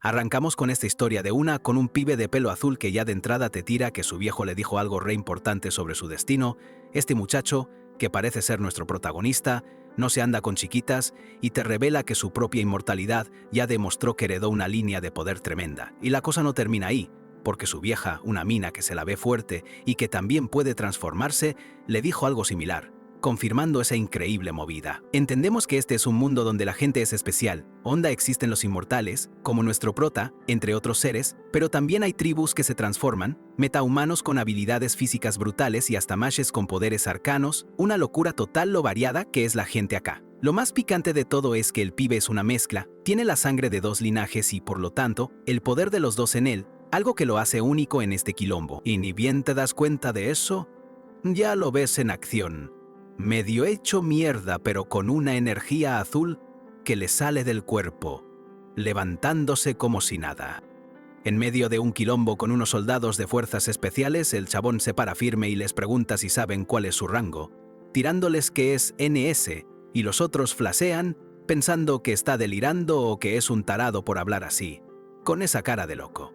Arrancamos con esta historia de con un pibe de pelo azul que ya de entrada te tira que su viejo le dijo algo re importante sobre su destino. Este muchacho, que parece ser nuestro protagonista, no se anda con chiquitas y te revela que su propia inmortalidad ya demostró que heredó una línea de poder tremenda. Y la cosa no termina ahí, porque su vieja, una mina que se la ve fuerte y que también puede transformarse, le dijo algo similar, confirmando esa increíble movida. Entendemos que este es un mundo donde la gente es especial, onda existen los inmortales, como nuestro prota, entre otros seres, pero también hay tribus que se transforman, metahumanos con habilidades físicas brutales y hasta mashes con poderes arcanos, una locura total lo variada que es la gente acá. Lo más picante de todo es que el pibe es una mezcla, tiene la sangre de dos linajes y, por lo tanto, el poder de los dos en él, algo que lo hace único en este quilombo. Y ni bien te das cuenta de eso, ya lo ves en acción. Medio hecho mierda, pero con una energía azul que le sale del cuerpo, levantándose como si nada. En medio de un quilombo con unos soldados de fuerzas especiales, el chabón se para firme y les pregunta si saben cuál es su rango, tirándoles que es NS, y los otros flasean, pensando que está delirando o que es un tarado por hablar así, con esa cara de loco.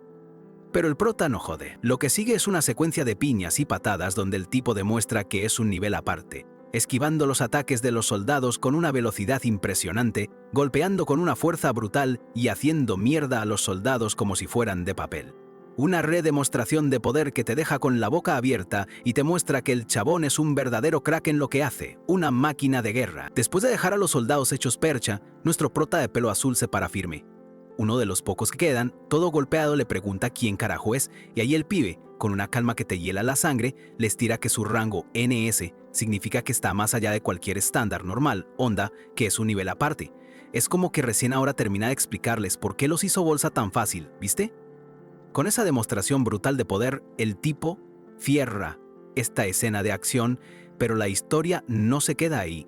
Pero el prota no jode. Lo que sigue es una secuencia de piñas y patadas donde el tipo demuestra que es un nivel aparte, esquivando los ataques de los soldados con una velocidad impresionante, golpeando con una fuerza brutal y haciendo mierda a los soldados como si fueran de papel. Una demostración de poder que te deja con la boca abierta y te muestra que el chabón es un verdadero crack en lo que hace, una máquina de guerra. Después de dejar a los soldados hechos percha, nuestro prota de pelo azul se para firme. Uno de los pocos que quedan, todo golpeado, le pregunta quién carajo es, y ahí el pibe, con una calma que te hiela la sangre, les tira que su rango NS significa que está más allá de cualquier estándar normal, onda, que es un nivel aparte. Es como que recién ahora termina de explicarles por qué los hizo bolsa tan fácil, ¿viste? Con esa demostración brutal de poder, el tipo fierra esta escena de acción, pero la historia no se queda ahí.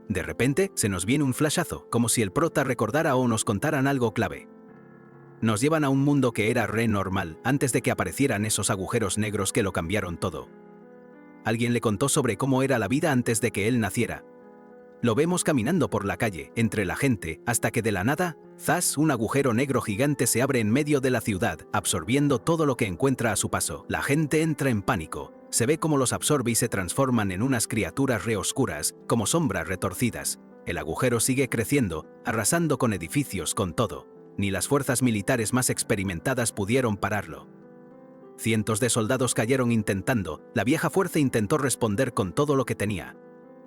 De repente, se nos viene un flashazo, como si el prota recordara o nos contaran algo clave. Nos llevan a un mundo que era re normal, antes de que aparecieran esos agujeros negros que lo cambiaron todo. Alguien le contó sobre cómo era la vida antes de que él naciera. Lo vemos caminando por la calle, entre la gente, hasta que de la nada, ¡zas!, un agujero negro gigante se abre en medio de la ciudad, absorbiendo todo lo que encuentra a su paso. La gente entra en pánico. Se ve cómo los absorbe y se transforman en unas criaturas re oscuras, como sombras retorcidas. El agujero sigue creciendo, arrasando con edificios, con todo. Ni las fuerzas militares más experimentadas pudieron pararlo. Cientos de soldados cayeron intentando, la vieja fuerza intentó responder con todo lo que tenía.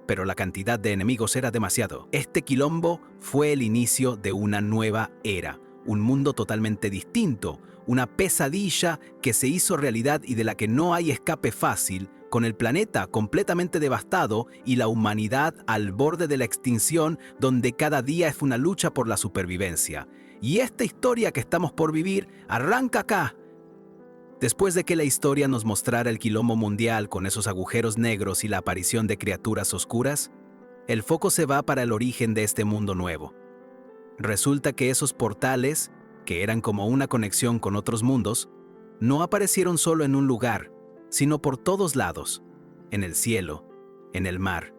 Pero la cantidad de enemigos era demasiado. Este quilombo fue el inicio de una nueva era, un mundo totalmente distinto, una pesadilla que se hizo realidad y de la que no hay escape fácil, con el planeta completamente devastado y la humanidad al borde de la extinción, donde cada día es una lucha por la supervivencia. Y esta historia que estamos por vivir arranca acá. Después de que la historia nos mostrara el quilombo mundial con esos agujeros negros y la aparición de criaturas oscuras, el foco se va para el origen de este mundo nuevo. Resulta que esos portales, que eran como una conexión con otros mundos, no aparecieron solo en un lugar, sino por todos lados, en el cielo, en el mar,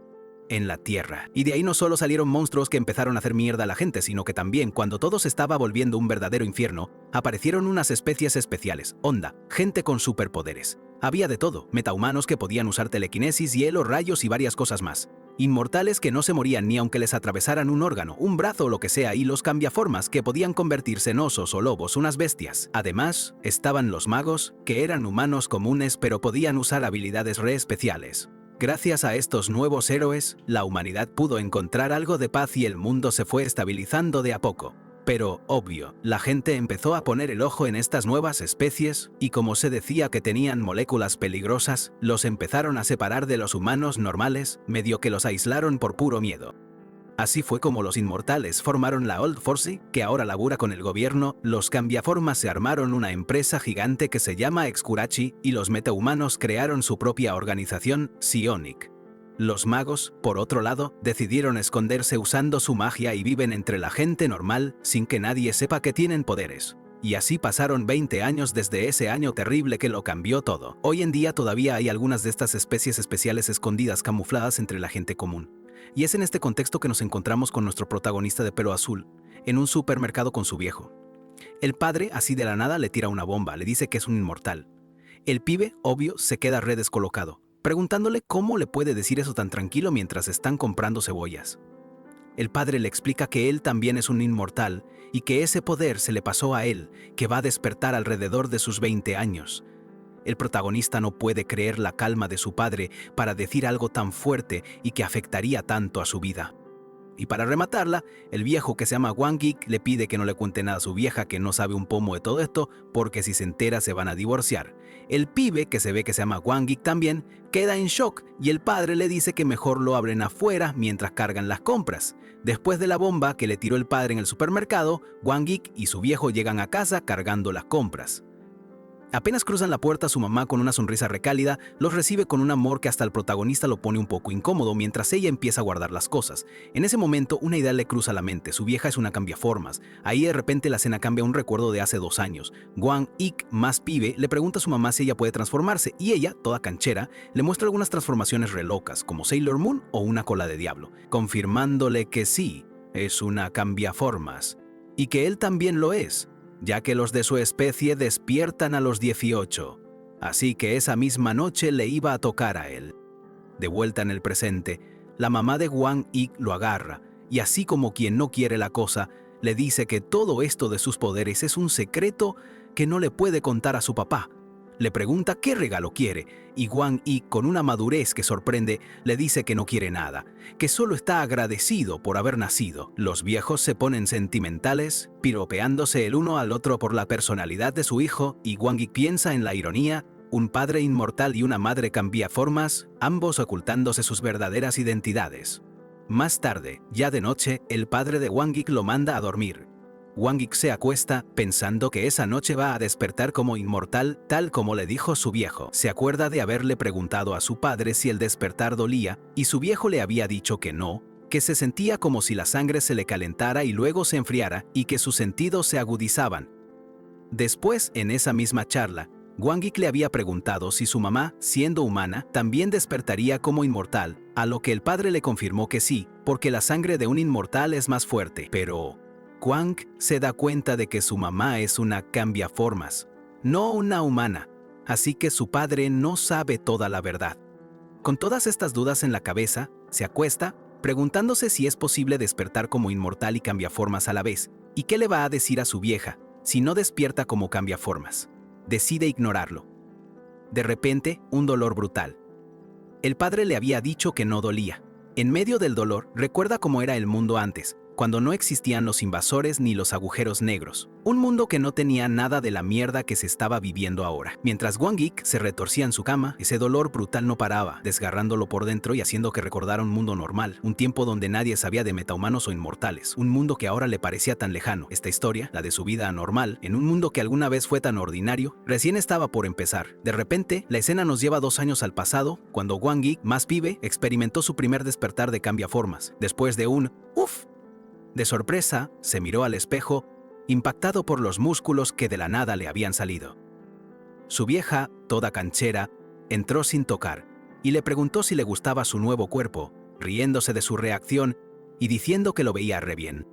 en la tierra. Y de ahí no solo salieron monstruos que empezaron a hacer mierda a la gente, sino que también, cuando todo se estaba volviendo un verdadero infierno, aparecieron unas especies especiales, onda, gente con superpoderes. Había de todo, metahumanos que podían usar telequinesis, hielo, rayos y varias cosas más. Inmortales que no se morían ni aunque les atravesaran un órgano, un brazo o lo que sea, y los cambiaformas que podían convertirse en osos o lobos, unas bestias. Además, estaban los magos, que eran humanos comunes pero podían usar habilidades re especiales. Gracias a estos nuevos héroes, la humanidad pudo encontrar algo de paz y el mundo se fue estabilizando de a poco. Pero, obvio, la gente empezó a poner el ojo en estas nuevas especies y como se decía que tenían moléculas peligrosas, los empezaron a separar de los humanos normales, medio que los aislaron por puro miedo. Así fue como los inmortales formaron la Old Force, que ahora labura con el gobierno, los cambiaformas se armaron una empresa gigante que se llama Excurachi y los metahumanos crearon su propia organización, Psionic. Los magos, por otro lado, decidieron esconderse usando su magia y viven entre la gente normal sin que nadie sepa que tienen poderes. Y así pasaron 20 años desde ese año terrible que lo cambió todo. Hoy en día todavía hay algunas de estas especies especiales escondidas, camufladas entre la gente común. Y es en este contexto que nos encontramos con nuestro protagonista de pelo azul, en un supermercado con su viejo. El padre, así de la nada, le tira una bomba, le dice que es un inmortal. El pibe, obvio, se queda re descolocado, preguntándole cómo le puede decir eso tan tranquilo mientras están comprando cebollas. El padre le explica que él también es un inmortal y que ese poder se le pasó a él, que va a despertar alrededor de sus 20 años. El protagonista no puede creer la calma de su padre para decir algo tan fuerte y que afectaría tanto a su vida. Y para rematarla, el viejo que se llama Wang Geek le pide que no le cuente nada a su vieja, que no sabe un pomo de todo esto, porque si se entera se van a divorciar. El pibe, que se ve que se llama Wang Geek también, queda en shock y el padre le dice que mejor lo abren afuera mientras cargan las compras. Después de la bomba que le tiró el padre en el supermercado, Wang Geek y su viejo llegan a casa cargando las compras. Apenas cruzan la puerta, su mamá, con una sonrisa recálida, los recibe con un amor que hasta el protagonista lo pone un poco incómodo mientras ella empieza a guardar las cosas. En ese momento, una idea le cruza la mente. Su vieja es una cambiaformas. Ahí de repente la escena cambia a un recuerdo de hace 2 años. Wang Ik, más pibe, le pregunta a su mamá si ella puede transformarse y ella, toda canchera, le muestra algunas transformaciones re locas, como Sailor Moon o una cola de diablo, confirmándole que sí, es una cambiaformas. Y que él también lo es, ya que los de su especie despiertan a los 18, así que esa misma noche le iba a tocar a él. De vuelta en el presente, la mamá de Wang Ik lo agarra, y así como quien no quiere la cosa, le dice que todo esto de sus poderes es un secreto que no le puede contar a su papá. Le pregunta qué regalo quiere, y Wang Ik, con una madurez que sorprende, le dice que no quiere nada, que solo está agradecido por haber nacido. Los viejos se ponen sentimentales, piropeándose el uno al otro por la personalidad de su hijo, y Wang Ik piensa en la ironía: un padre inmortal y una madre cambiaformas, ambos ocultándose sus verdaderas identidades. Más tarde, ya de noche, el padre de Wang Ik lo manda a dormir. Wang Ik se acuesta pensando que esa noche va a despertar como inmortal, tal como le dijo su viejo. Se acuerda de haberle preguntado a su padre si el despertar dolía, y su viejo le había dicho que no, que se sentía como si la sangre se le calentara y luego se enfriara, y que sus sentidos se agudizaban. Después, en esa misma charla, Wang Ik le había preguntado si su mamá, siendo humana, también despertaría como inmortal, a lo que el padre le confirmó que sí, porque la sangre de un inmortal es más fuerte. Pero Wang se da cuenta de que su mamá es una cambiaformas, no una humana, así que su padre no sabe toda la verdad. Con todas estas dudas en la cabeza, se acuesta, preguntándose si es posible despertar como inmortal y cambiaformas a la vez, y qué le va a decir a su vieja si no despierta como cambiaformas. Decide ignorarlo. De repente, un dolor brutal. El padre le había dicho que no dolía. En medio del dolor, recuerda cómo era el mundo antes, cuando no existían los invasores ni los agujeros negros. Un mundo que no tenía nada de la mierda que se estaba viviendo ahora. Mientras Wang Ik se retorcía en su cama, ese dolor brutal no paraba, desgarrándolo por dentro y haciendo que recordara un mundo normal, un tiempo donde nadie sabía de metahumanos o inmortales, un mundo que ahora le parecía tan lejano. Esta historia, la de su vida anormal, en un mundo que alguna vez fue tan ordinario, recién estaba por empezar. De repente, la escena nos lleva 2 años al pasado, cuando Wang Ik, más pibe, experimentó su primer despertar de cambiaformas. Después de un ¡uf! De sorpresa, se miró al espejo, impactado por los músculos que de la nada le habían salido. Su vieja, toda canchera, entró sin tocar y le preguntó si le gustaba su nuevo cuerpo, riéndose de su reacción y diciendo que lo veía re bien.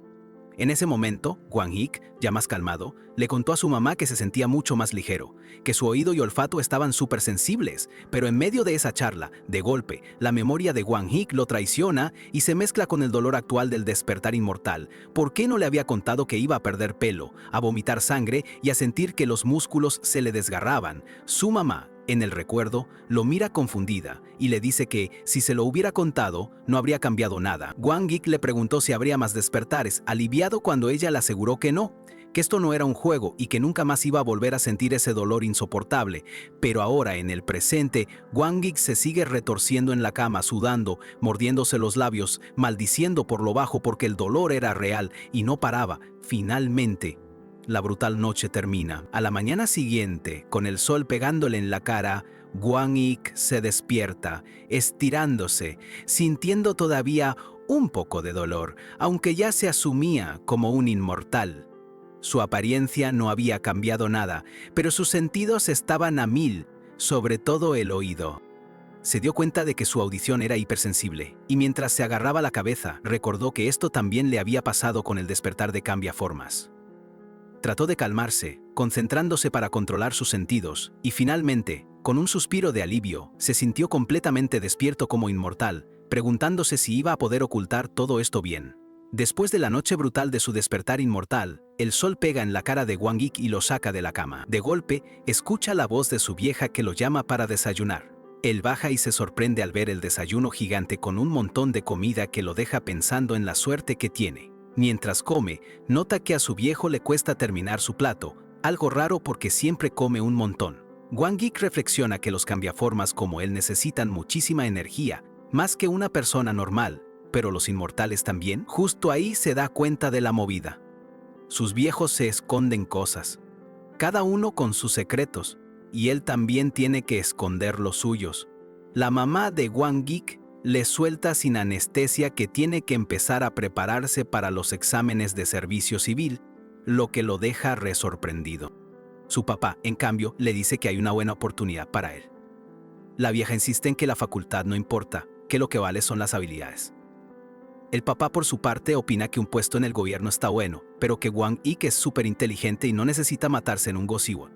En ese momento, Wang Ik, ya más calmado, le contó a su mamá que se sentía mucho más ligero, que su oído y olfato estaban súper sensibles, pero en medio de esa charla, de golpe, la memoria de Wang Ik lo traiciona y se mezcla con el dolor actual del despertar inmortal. ¿Por qué no le había contado que iba a perder pelo, a vomitar sangre y a sentir que los músculos se le desgarraban? Su mamá, en el recuerdo, lo mira confundida y le dice que, si se lo hubiera contado, no habría cambiado nada. Wang Ik le preguntó si habría más despertares, aliviado cuando ella le aseguró que no, que esto no era un juego y que nunca más iba a volver a sentir ese dolor insoportable. Pero ahora, en el presente, Wang Ik se sigue retorciendo en la cama, sudando, mordiéndose los labios, maldiciendo por lo bajo porque el dolor era real y no paraba. Finalmente, la brutal noche termina. A la mañana siguiente, con el sol pegándole en la cara, Wang Ik se despierta, estirándose, sintiendo todavía un poco de dolor, aunque ya se asumía como un inmortal. Su apariencia no había cambiado nada, pero sus sentidos estaban a 1000, sobre todo el oído. Se dio cuenta de que su audición era hipersensible, y mientras se agarraba la cabeza, recordó que esto también le había pasado con el despertar de cambiaformas. Trató de calmarse, concentrándose para controlar sus sentidos, y finalmente, con un suspiro de alivio, se sintió completamente despierto como inmortal, preguntándose si iba a poder ocultar todo esto bien. Después de la noche brutal de su despertar inmortal, el sol pega en la cara de Wang Yik y lo saca de la cama. De golpe, escucha la voz de su vieja que lo llama para desayunar. Él baja y se sorprende al ver el desayuno gigante con un montón de comida que lo deja pensando en la suerte que tiene. Mientras come, nota que a su viejo le cuesta terminar su plato, algo raro porque siempre come un montón. Wang Yik reflexiona que los cambiaformas como él necesitan muchísima energía, más que una persona normal, pero los inmortales también. Justo ahí se da cuenta de la movida. Sus viejos se esconden cosas, cada uno con sus secretos, y él también tiene que esconder los suyos. La mamá de Wang Yik le suelta sin anestesia que tiene que empezar a prepararse para los exámenes de servicio civil, lo que lo deja resorprendido. Su papá, en cambio, le dice que hay una buena oportunidad para él. La vieja insiste en que la facultad no importa, que lo que vale son las habilidades. El papá, por su parte, opina que un puesto en el gobierno está bueno, pero que Wang Yik es súper inteligente y no necesita matarse en un gosiwo.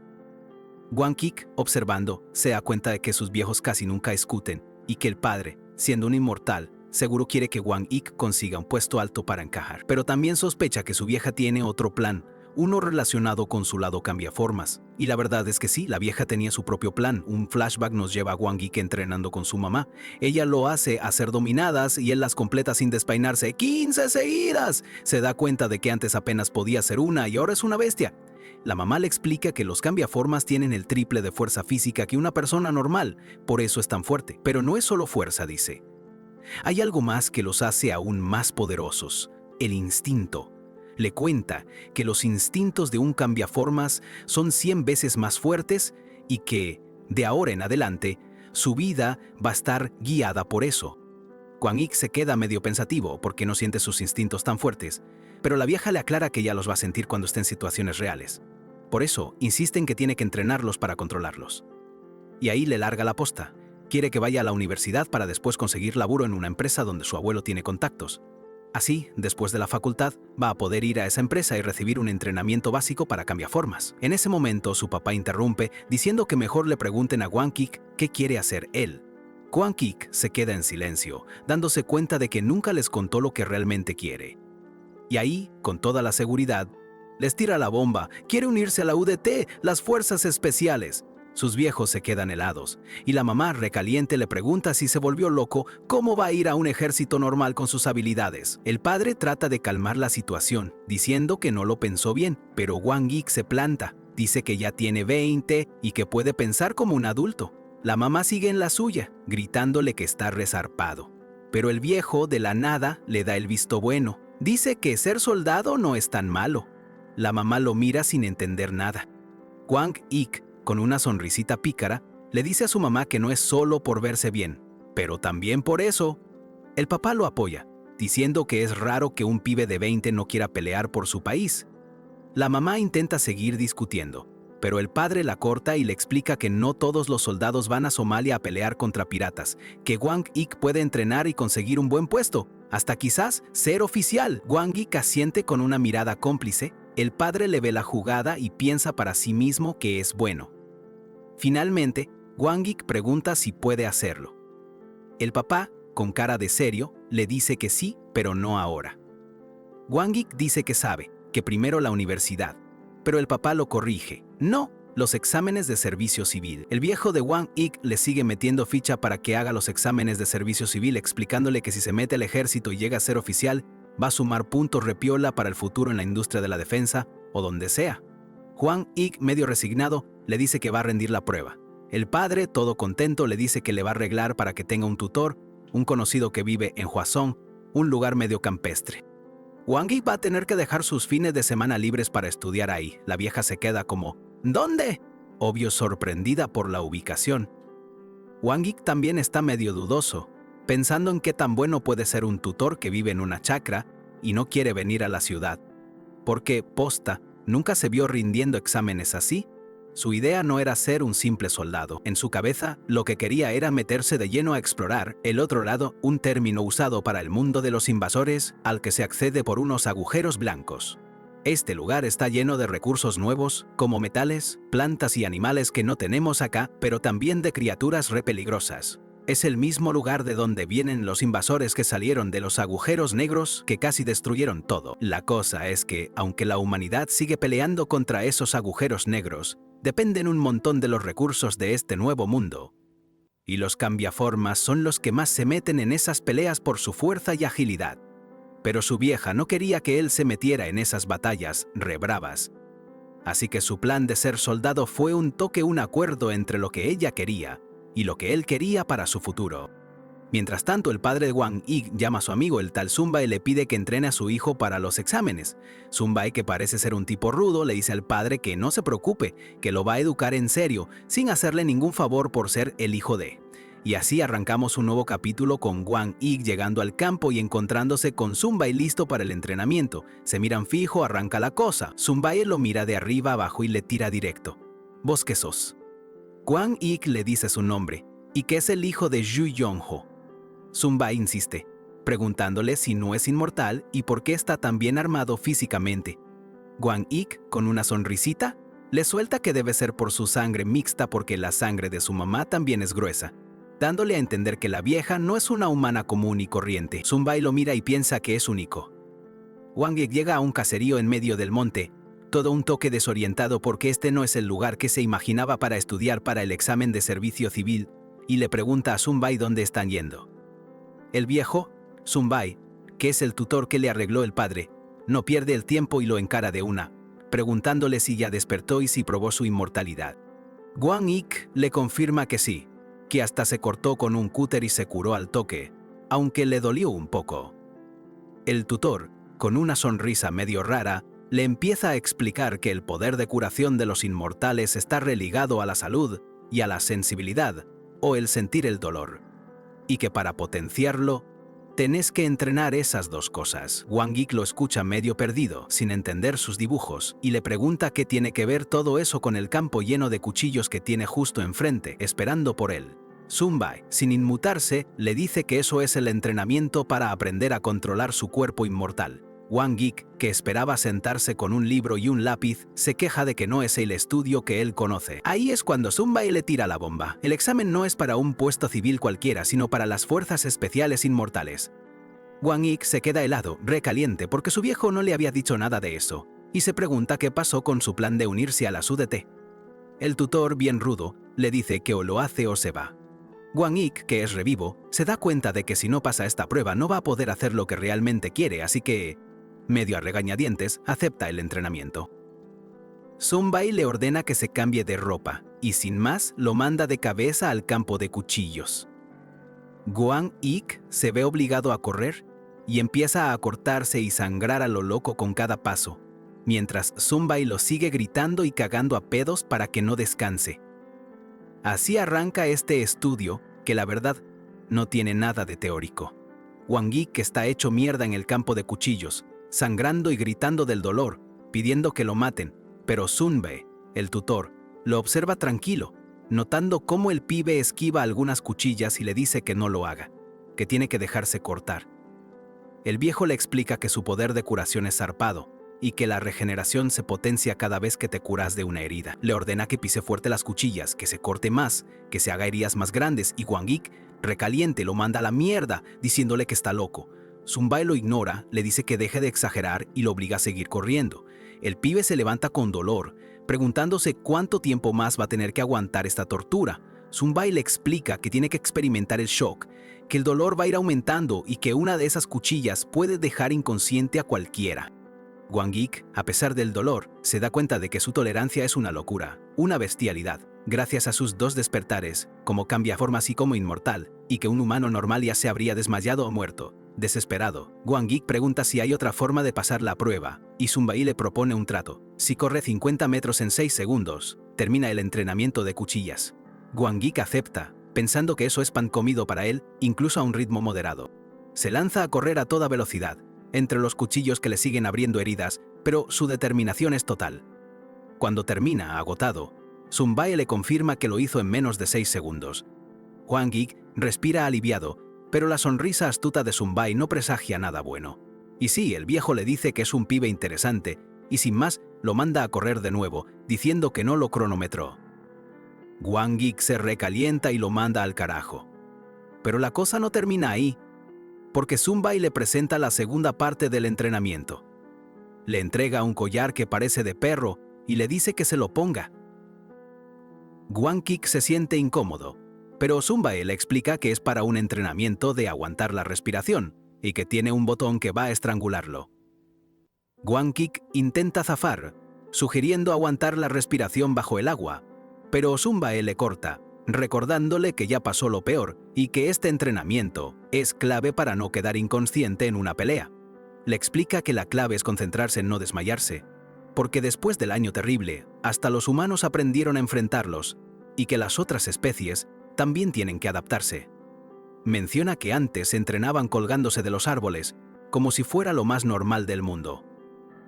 Wang Yik, observando, se da cuenta de que sus viejos casi nunca discuten y que el padre, siendo un inmortal, seguro quiere que Wang Yik consiga un puesto alto para encajar. Pero también sospecha que su vieja tiene otro plan, uno relacionado con su lado cambiaformas. Y la verdad es que sí, la vieja tenía su propio plan. Un flashback nos lleva a Wang Yik entrenando con su mamá. Ella lo hace hacer dominadas y él las completa sin despeinarse. ¡15 seguidas! Se da cuenta de que antes apenas podía hacer una y ahora es una bestia. La mamá le explica que los cambiaformas tienen el triple de fuerza física que una persona normal, por eso es tan fuerte. Pero no es solo fuerza, dice. Hay algo más que los hace aún más poderosos, el instinto. Le cuenta que los instintos de un cambiaformas son 100 veces más fuertes y que, de ahora en adelante, su vida va a estar guiada por eso. Wang Yik se queda medio pensativo porque no siente sus instintos tan fuertes, pero la vieja le aclara que ya los va a sentir cuando esté en situaciones reales. Por eso, insiste en que tiene que entrenarlos para controlarlos. Y ahí le larga la posta. Quiere que vaya a la universidad para después conseguir laburo en una empresa donde su abuelo tiene contactos. Así, después de la facultad, va a poder ir a esa empresa y recibir un entrenamiento básico para cambiaformas. En ese momento, su papá interrumpe, diciendo que mejor le pregunten a Wang Yik qué quiere hacer él. Wang Yik se queda en silencio, dándose cuenta de que nunca les contó lo que realmente quiere. Y ahí, con toda la seguridad, les tira la bomba. Quiere unirse a la UDT, las Fuerzas Especiales. Sus viejos se quedan helados, y la mamá, recaliente, le pregunta si se volvió loco, cómo va a ir a un ejército normal con sus habilidades. El padre trata de calmar la situación, diciendo que no lo pensó bien, pero Wang Yik se planta, dice que ya tiene 20 y que puede pensar como un adulto. La mamá sigue en la suya, gritándole que está resarpado. Pero el viejo, de la nada, le da el visto bueno. Dice que ser soldado no es tan malo. La mamá lo mira sin entender nada. Wang Yik, con una sonrisita pícara, le dice a su mamá que no es solo por verse bien, pero también por eso. El papá lo apoya, diciendo que es raro que un pibe de 20 no quiera pelear por su país. La mamá intenta seguir discutiendo, pero el padre la corta y le explica que no todos los soldados van a Somalia a pelear contra piratas, que Wang Yik puede entrenar y conseguir un buen puesto, hasta quizás ser oficial. Wang Yik asiente con una mirada cómplice. El padre le ve la jugada y piensa para sí mismo que es bueno. Finalmente, Wang Yik pregunta si puede hacerlo. El papá, con cara de serio, le dice que sí, pero no ahora. Wang Yik dice que sabe, que primero la universidad, pero el papá lo corrige. No, los exámenes de servicio civil. El viejo de Wang Yik le sigue metiendo ficha para que haga los exámenes de servicio civil, explicándole que si se mete al ejército y llega a ser oficial, va a sumar puntos repiola para el futuro en la industria de la defensa o donde sea. Wang Yik, medio resignado, le dice que va a rendir la prueba. El padre, todo contento, le dice que le va a arreglar para que tenga un tutor, un conocido que vive en Hwasong, un lugar medio campestre. Wang Yik va a tener que dejar sus fines de semana libres para estudiar ahí. La vieja se queda como, ¿dónde? Obvio, sorprendida por la ubicación. Wang Yik también está medio dudoso, pensando en qué tan bueno puede ser un tutor que vive en una chacra y no quiere venir a la ciudad. Porque, posta, nunca se vio rindiendo exámenes así. Su idea no era ser un simple soldado. En su cabeza, lo que quería era meterse de lleno a explorar el otro lado, un término usado para el mundo de los invasores al que se accede por unos agujeros blancos. Este lugar está lleno de recursos nuevos, como metales, plantas y animales que no tenemos acá, pero también de criaturas re peligrosas. Es el mismo lugar de donde vienen los invasores que salieron de los agujeros negros que casi destruyeron todo. La cosa es que, aunque la humanidad sigue peleando contra esos agujeros negros, dependen un montón de los recursos de este nuevo mundo. Y los cambiaformas son los que más se meten en esas peleas por su fuerza y agilidad. Pero su vieja no quería que él se metiera en esas batallas re bravas. Así que su plan de ser soldado fue un acuerdo entre lo que ella quería y lo que él quería para su futuro. Mientras tanto, el padre de Wang Yi llama a su amigo el tal Sun Bai y le pide que entrene a su hijo para los exámenes. Sun Bai, que parece ser un tipo rudo, le dice al padre que no se preocupe, que lo va a educar en serio, sin hacerle ningún favor por ser el hijo de. Y así arrancamos un nuevo capítulo con Wang Yi llegando al campo y encontrándose con Sun Bai listo para el entrenamiento. Se miran fijo, arranca la cosa. Sun Bai lo mira de arriba abajo y le tira directo. ¿Vos qué sos? Wang Yi le dice su nombre y que es el hijo de Zhu Yongho. Sun Bai insiste, preguntándole si no es inmortal y por qué está tan bien armado físicamente. Wang Yi, con una sonrisita, le suelta que debe ser por su sangre mixta porque la sangre de su mamá también es gruesa, dándole a entender que la vieja no es una humana común y corriente. Sun Bai lo mira y piensa que es único. Wang Yi llega a un caserío en medio del monte, todo un toque desorientado porque este no es el lugar que se imaginaba para estudiar para el examen de servicio civil, y le pregunta a Sun Bai dónde están yendo. El viejo, Sun Bai, que es el tutor que le arregló el padre, no pierde el tiempo y lo encara de una, preguntándole si ya despertó y si probó su inmortalidad. Wang Yi le confirma que sí, que hasta se cortó con un cúter y se curó al toque, aunque le dolió un poco. El tutor, con una sonrisa medio rara, le empieza a explicar que el poder de curación de los inmortales está religado a la salud y a la sensibilidad, o el sentir el dolor, y que para potenciarlo, tenés que entrenar esas dos cosas. Wang Yi lo escucha medio perdido, sin entender sus dibujos, y le pregunta qué tiene que ver todo eso con el campo lleno de cuchillos que tiene justo enfrente, esperando por él. Sun Bai, sin inmutarse, le dice que eso es el entrenamiento para aprender a controlar su cuerpo inmortal. Wang Yi, que esperaba sentarse con un libro y un lápiz, se queja de que no es el estudio que él conoce. Ahí es cuando Sun Bai le tira la bomba. El examen no es para un puesto civil cualquiera, sino para las fuerzas especiales inmortales. Wang Yi se queda helado, recaliente, porque su viejo no le había dicho nada de eso, y se pregunta qué pasó con su plan de unirse a la SUDT. El tutor, bien rudo, le dice que o lo hace o se va. Wang Yi, que es revivo, se da cuenta de que si no pasa esta prueba no va a poder hacer lo que realmente quiere, así que, medio a regañadientes, acepta el entrenamiento. Sun Bai le ordena que se cambie de ropa, y sin más lo manda de cabeza al campo de cuchillos. Wang Yi se ve obligado a correr y empieza a cortarse y sangrar a lo loco con cada paso, mientras Sun Bai lo sigue gritando y cagando a pedos para que no descanse. Así arranca este estudio, que la verdad no tiene nada de teórico. Wang Yi, que está hecho mierda en el campo de cuchillos, sangrando y gritando del dolor, pidiendo que lo maten, pero Sun Bai, el tutor, lo observa tranquilo, notando cómo el pibe esquiva algunas cuchillas y le dice que no lo haga, que tiene que dejarse cortar. El viejo le explica que su poder de curación es zarpado, y que la regeneración se potencia cada vez que te curas de una herida. Le ordena que pise fuerte las cuchillas, que se corte más, que se haga heridas más grandes, y Wang Yi, recaliente, lo manda a la mierda, diciéndole que está loco. Sun Bai lo ignora, le dice que deje de exagerar y lo obliga a seguir corriendo. El pibe se levanta con dolor, preguntándose cuánto tiempo más va a tener que aguantar esta tortura. Sun Bai le explica que tiene que experimentar el shock, que el dolor va a ir aumentando y que una de esas cuchillas puede dejar inconsciente a cualquiera. Wang Yi, a pesar del dolor, se da cuenta de que su tolerancia es una locura, una bestialidad, gracias a sus dos despertares, como cambiaformas y como inmortal, y que un humano normal ya se habría desmayado o muerto. Desesperado, Wang Yi pregunta si hay otra forma de pasar la prueba, y Sun Bai le propone un trato. Si corre 50 metros en 6 segundos, termina el entrenamiento de cuchillas. Wang Yi acepta, pensando que eso es pan comido para él, incluso a un ritmo moderado. Se lanza a correr a toda velocidad, entre los cuchillos que le siguen abriendo heridas, pero su determinación es total. Cuando termina, agotado, Sun Bai le confirma que lo hizo en menos de 6 segundos. Wang Yi respira aliviado, pero la sonrisa astuta de Sun Bai no presagia nada bueno. Y sí, el viejo le dice que es un pibe interesante y sin más lo manda a correr de nuevo, diciendo que no lo cronometró. Wang Geek se recalienta y lo manda al carajo. Pero la cosa no termina ahí, porque Sun Bai le presenta la segunda parte del entrenamiento. Le entrega un collar que parece de perro y le dice que se lo ponga. Wang Geek se siente incómodo, pero Sun Bai le explica que es para un entrenamiento de aguantar la respiración y que tiene un botón que va a estrangularlo. Wang Geek intenta zafar, sugiriendo aguantar la respiración bajo el agua, pero Sun Bai le corta, recordándole que ya pasó lo peor y que este entrenamiento es clave para no quedar inconsciente en una pelea. Le explica que la clave es concentrarse en no desmayarse, porque después del año terrible, hasta los humanos aprendieron a enfrentarlos, y que las otras especies también tienen que adaptarse. Menciona que antes se entrenaban colgándose de los árboles, como si fuera lo más normal del mundo.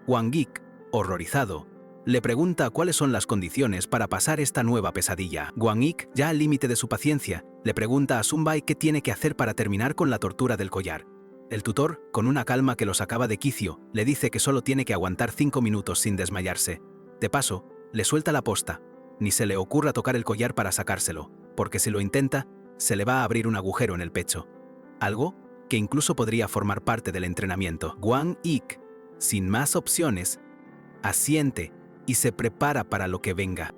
Wang Geek, horrorizado, le pregunta cuáles son las condiciones para pasar esta nueva pesadilla. Wang Geek, ya al límite de su paciencia, le pregunta a Sun Bai qué tiene que hacer para terminar con la tortura del collar. El tutor, con una calma que lo sacaba de quicio, le dice que solo tiene que aguantar 5 minutos sin desmayarse. De paso, le suelta la posta. Ni se le ocurra tocar el collar para sacárselo, porque si lo intenta, se le va a abrir un agujero en el pecho. Algo que incluso podría formar parte del entrenamiento. Wang Geek, sin más opciones, asiente y se prepara para lo que venga.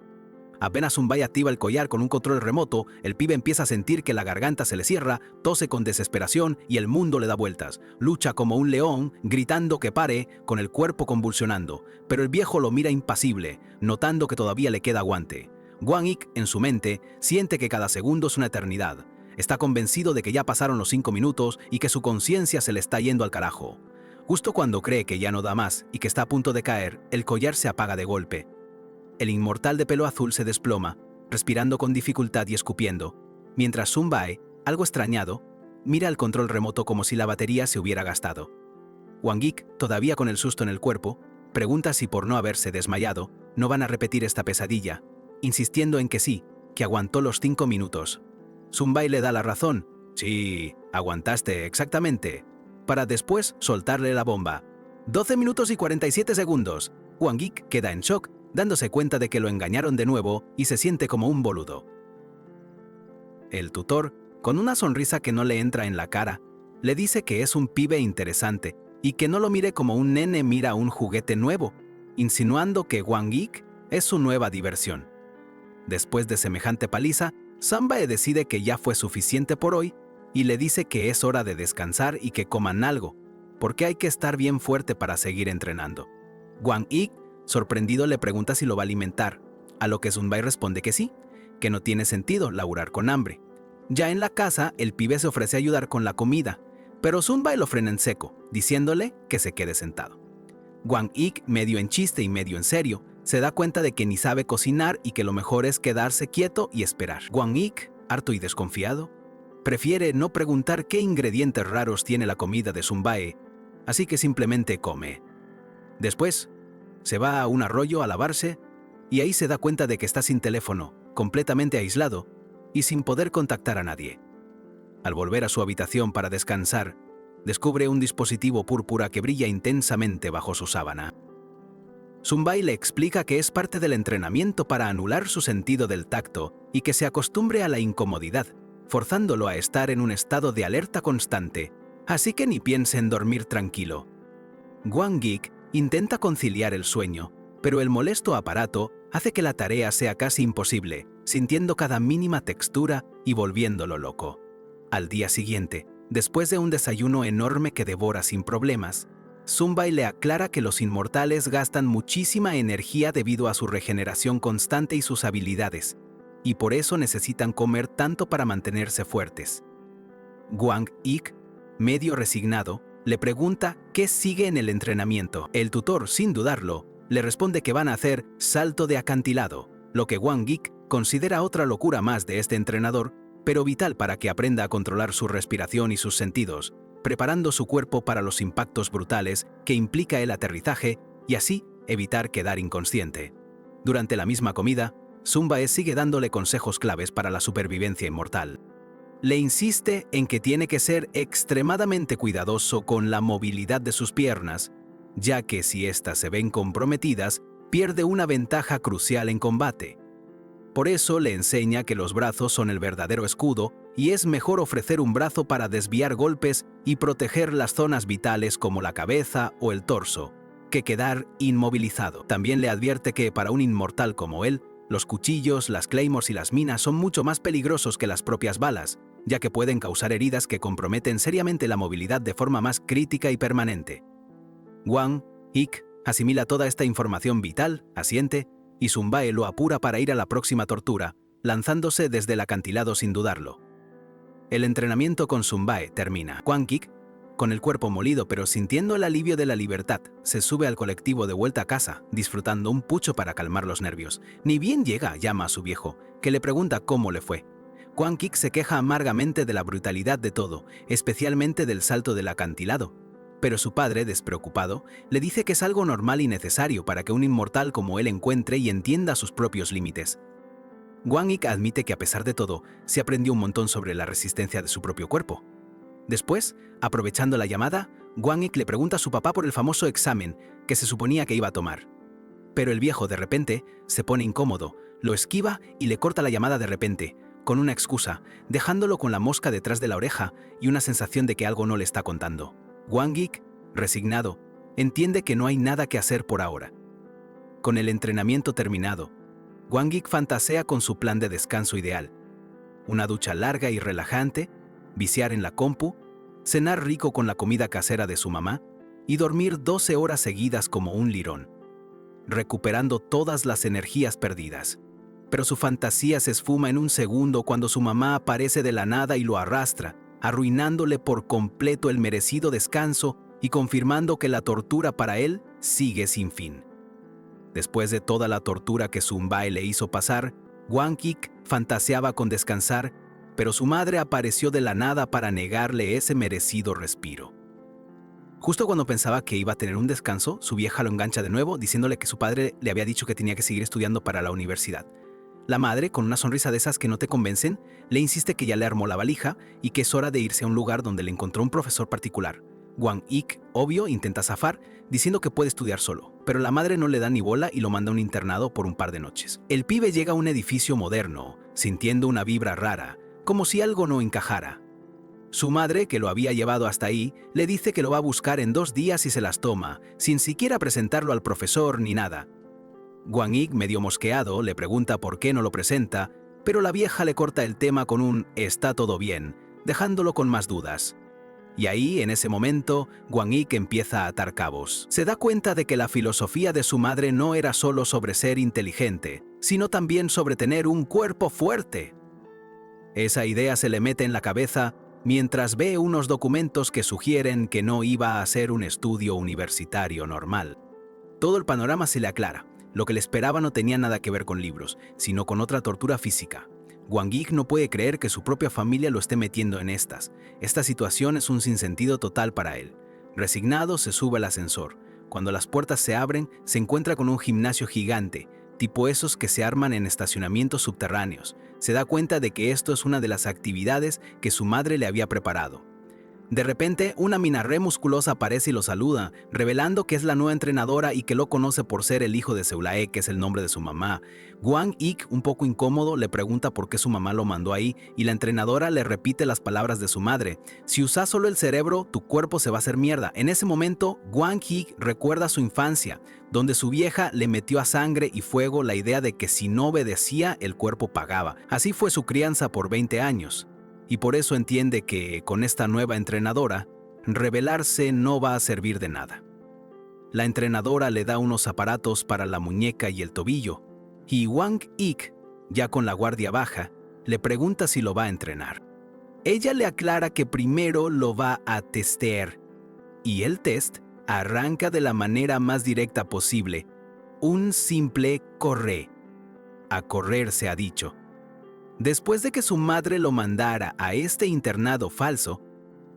Apenas Sun Bai activa el collar con un control remoto, el pibe empieza a sentir que la garganta se le cierra, tose con desesperación y el mundo le da vueltas. Lucha como un león, gritando que pare, con el cuerpo convulsionando, pero el viejo lo mira impasible, notando que todavía le queda aguante. Wang Geek, en su mente, siente que cada segundo es una eternidad. Está convencido de que ya pasaron los 5 minutos y que su conciencia se le está yendo al carajo. Justo cuando cree que ya no da más y que está a punto de caer, el collar se apaga de golpe. El inmortal de pelo azul se desploma, respirando con dificultad y escupiendo, mientras Sun Bai, algo extrañado, mira el control remoto como si la batería se hubiera gastado. Wang Geek, todavía con el susto en el cuerpo, pregunta si por no haberse desmayado, no van a repetir esta pesadilla, insistiendo en que sí, que aguantó los 5 minutos. Sun Bai le da la razón. Sí, aguantaste exactamente. Para después soltarle la bomba. 12 minutos y 47 segundos. Wang Geek queda en shock, dándose cuenta de que lo engañaron de nuevo y se siente como un boludo. El tutor, con una sonrisa que no le entra en la cara, le dice que es un pibe interesante y que no lo mire como un nene mira un juguete nuevo, insinuando que Wang Geek es su nueva diversión. Después de semejante paliza, Sun Bai decide que ya fue suficiente por hoy y le dice que es hora de descansar y que coman algo, porque hay que estar bien fuerte para seguir entrenando. Wang Geek, sorprendido, le pregunta si lo va a alimentar, a lo que Sun Bai responde que sí, que no tiene sentido laburar con hambre. Ya en la casa, el pibe se ofrece a ayudar con la comida, pero Sun Bai lo frena en seco, diciéndole que se quede sentado. Wang Geek, medio en chiste y medio en serio, se da cuenta de que ni sabe cocinar y que lo mejor es quedarse quieto y esperar. Wang Geek, harto y desconfiado, prefiere no preguntar qué ingredientes raros tiene la comida de Sun Bai, así que simplemente come. Después, se va a un arroyo a lavarse y ahí se da cuenta de que está sin teléfono, completamente aislado y sin poder contactar a nadie. Al volver a su habitación para descansar, descubre un dispositivo púrpura que brilla intensamente bajo su sábana. Sun Bai le explica que es parte del entrenamiento para anular su sentido del tacto y que se acostumbre a la incomodidad, forzándolo a estar en un estado de alerta constante, así que ni piense en dormir tranquilo. Wang Geek intenta conciliar el sueño, pero el molesto aparato hace que la tarea sea casi imposible, sintiendo cada mínima textura y volviéndolo loco. Al día siguiente, después de un desayuno enorme que devora sin problemas, Sun Bai le aclara que los inmortales gastan muchísima energía debido a su regeneración constante y sus habilidades, y por eso necesitan comer tanto para mantenerse fuertes. Wang Geek, medio resignado, le pregunta qué sigue en el entrenamiento. El tutor, sin dudarlo, le responde que van a hacer salto de acantilado, lo que Wang Geek considera otra locura más de este entrenador, pero vital para que aprenda a controlar su respiración y sus sentidos, preparando su cuerpo para los impactos brutales que implica el aterrizaje y así evitar quedar inconsciente. Durante la misma comida, Sun Bai sigue dándole consejos claves para la supervivencia inmortal. Le insiste en que tiene que ser extremadamente cuidadoso con la movilidad de sus piernas, ya que si éstas se ven comprometidas, pierde una ventaja crucial en combate. Por eso le enseña que los brazos son el verdadero escudo y es mejor ofrecer un brazo para desviar golpes y proteger las zonas vitales como la cabeza o el torso, que quedar inmovilizado. También le advierte que para un inmortal como él, los cuchillos, las claymores y las minas son mucho más peligrosos que las propias balas, ya que pueden causar heridas que comprometen seriamente la movilidad de forma más crítica y permanente. Wang Ik asimila toda esta información vital, asiente, y Zumbae lo apura para ir a la próxima tortura, lanzándose desde el acantilado sin dudarlo. El entrenamiento con Zumbae termina. Wang Ik, con el cuerpo molido pero sintiendo el alivio de la libertad, se sube al colectivo de vuelta a casa, disfrutando un pucho para calmar los nervios. Ni bien llega, llama a su viejo, que le pregunta cómo le fue. Wang Ik se queja amargamente de la brutalidad de todo, especialmente del salto del acantilado. Pero su padre, despreocupado, le dice que es algo normal y necesario para que un inmortal como él encuentre y entienda sus propios límites. Wang Ik admite que a pesar de todo, se aprendió un montón sobre la resistencia de su propio cuerpo. Después, aprovechando la llamada, Wang Ik le pregunta a su papá por el famoso examen que se suponía que iba a tomar. Pero el viejo de repente se pone incómodo, lo esquiva y le corta la llamada de repente, con una excusa, dejándolo con la mosca detrás de la oreja y una sensación de que algo no le está contando. Wang Ik, resignado, entiende que no hay nada que hacer por ahora. Con el entrenamiento terminado, Wang Ik fantasea con su plan de descanso ideal. Una ducha larga y relajante, viciar en la compu, cenar rico con la comida casera de su mamá y dormir 12 horas seguidas como un lirón, recuperando todas las energías perdidas. Pero su fantasía se esfuma en un segundo cuando su mamá aparece de la nada y lo arrastra, arruinándole por completo el merecido descanso y confirmando que la tortura para él sigue sin fin. Después de toda la tortura que Zumbae le hizo pasar, Wang Ik fantaseaba con descansar, pero su madre apareció de la nada para negarle ese merecido respiro. Justo cuando pensaba que iba a tener un descanso, su vieja lo engancha de nuevo, diciéndole que su padre le había dicho que tenía que seguir estudiando para la universidad. La madre, con una sonrisa de esas que no te convencen, le insiste que ya le armó la valija y que es hora de irse a un lugar donde le encontró un profesor particular. Wang Ik, obvio, intenta zafar, diciendo que puede estudiar solo, pero la madre no le da ni bola y lo manda a un internado por un par de noches. El pibe llega a un edificio moderno, sintiendo una vibra rara, como si algo no encajara. Su madre, que lo había llevado hasta ahí, le dice que lo va a buscar en 2 días y se las toma, sin siquiera presentarlo al profesor ni nada. Wang Ik, medio mosqueado, le pregunta por qué no lo presenta, pero la vieja le corta el tema con un «está todo bien», dejándolo con más dudas. Y ahí, en ese momento, Wang Ik empieza a atar cabos. Se da cuenta de que la filosofía de su madre no era solo sobre ser inteligente, sino también sobre tener un cuerpo fuerte. Esa idea se le mete en la cabeza mientras ve unos documentos que sugieren que no iba a ser un estudio universitario normal. Todo el panorama se le aclara. Lo que le esperaba no tenía nada que ver con libros, sino con otra tortura física. Wang Ik no puede creer que su propia familia lo esté metiendo en estas. Esta situación es un sinsentido total para él. Resignado, se sube al ascensor. Cuando las puertas se abren, se encuentra con un gimnasio gigante, tipo esos que se arman en estacionamientos subterráneos. Se da cuenta de que esto es una de las actividades que su madre le había preparado. De repente, una mina re musculosa aparece y lo saluda, revelando que es la nueva entrenadora y que lo conoce por ser el hijo de Seulae, que es el nombre de su mamá. Wang Ik, un poco incómodo, le pregunta por qué su mamá lo mandó ahí y la entrenadora le repite las palabras de su madre. Si usas solo el cerebro, tu cuerpo se va a hacer mierda. En ese momento, Wang Ik recuerda su infancia, donde su vieja le metió a sangre y fuego la idea de que si no obedecía, el cuerpo pagaba. Así fue su crianza por 20 años. Y por eso entiende que, con esta nueva entrenadora, rebelarse no va a servir de nada. La entrenadora le da unos aparatos para la muñeca y el tobillo, y Wang Ik, ya con la guardia baja, le pregunta si lo va a entrenar. Ella le aclara que primero lo va a testear, y el test arranca de la manera más directa posible, un simple corre. A correr se ha dicho. Después de que su madre lo mandara a este internado falso,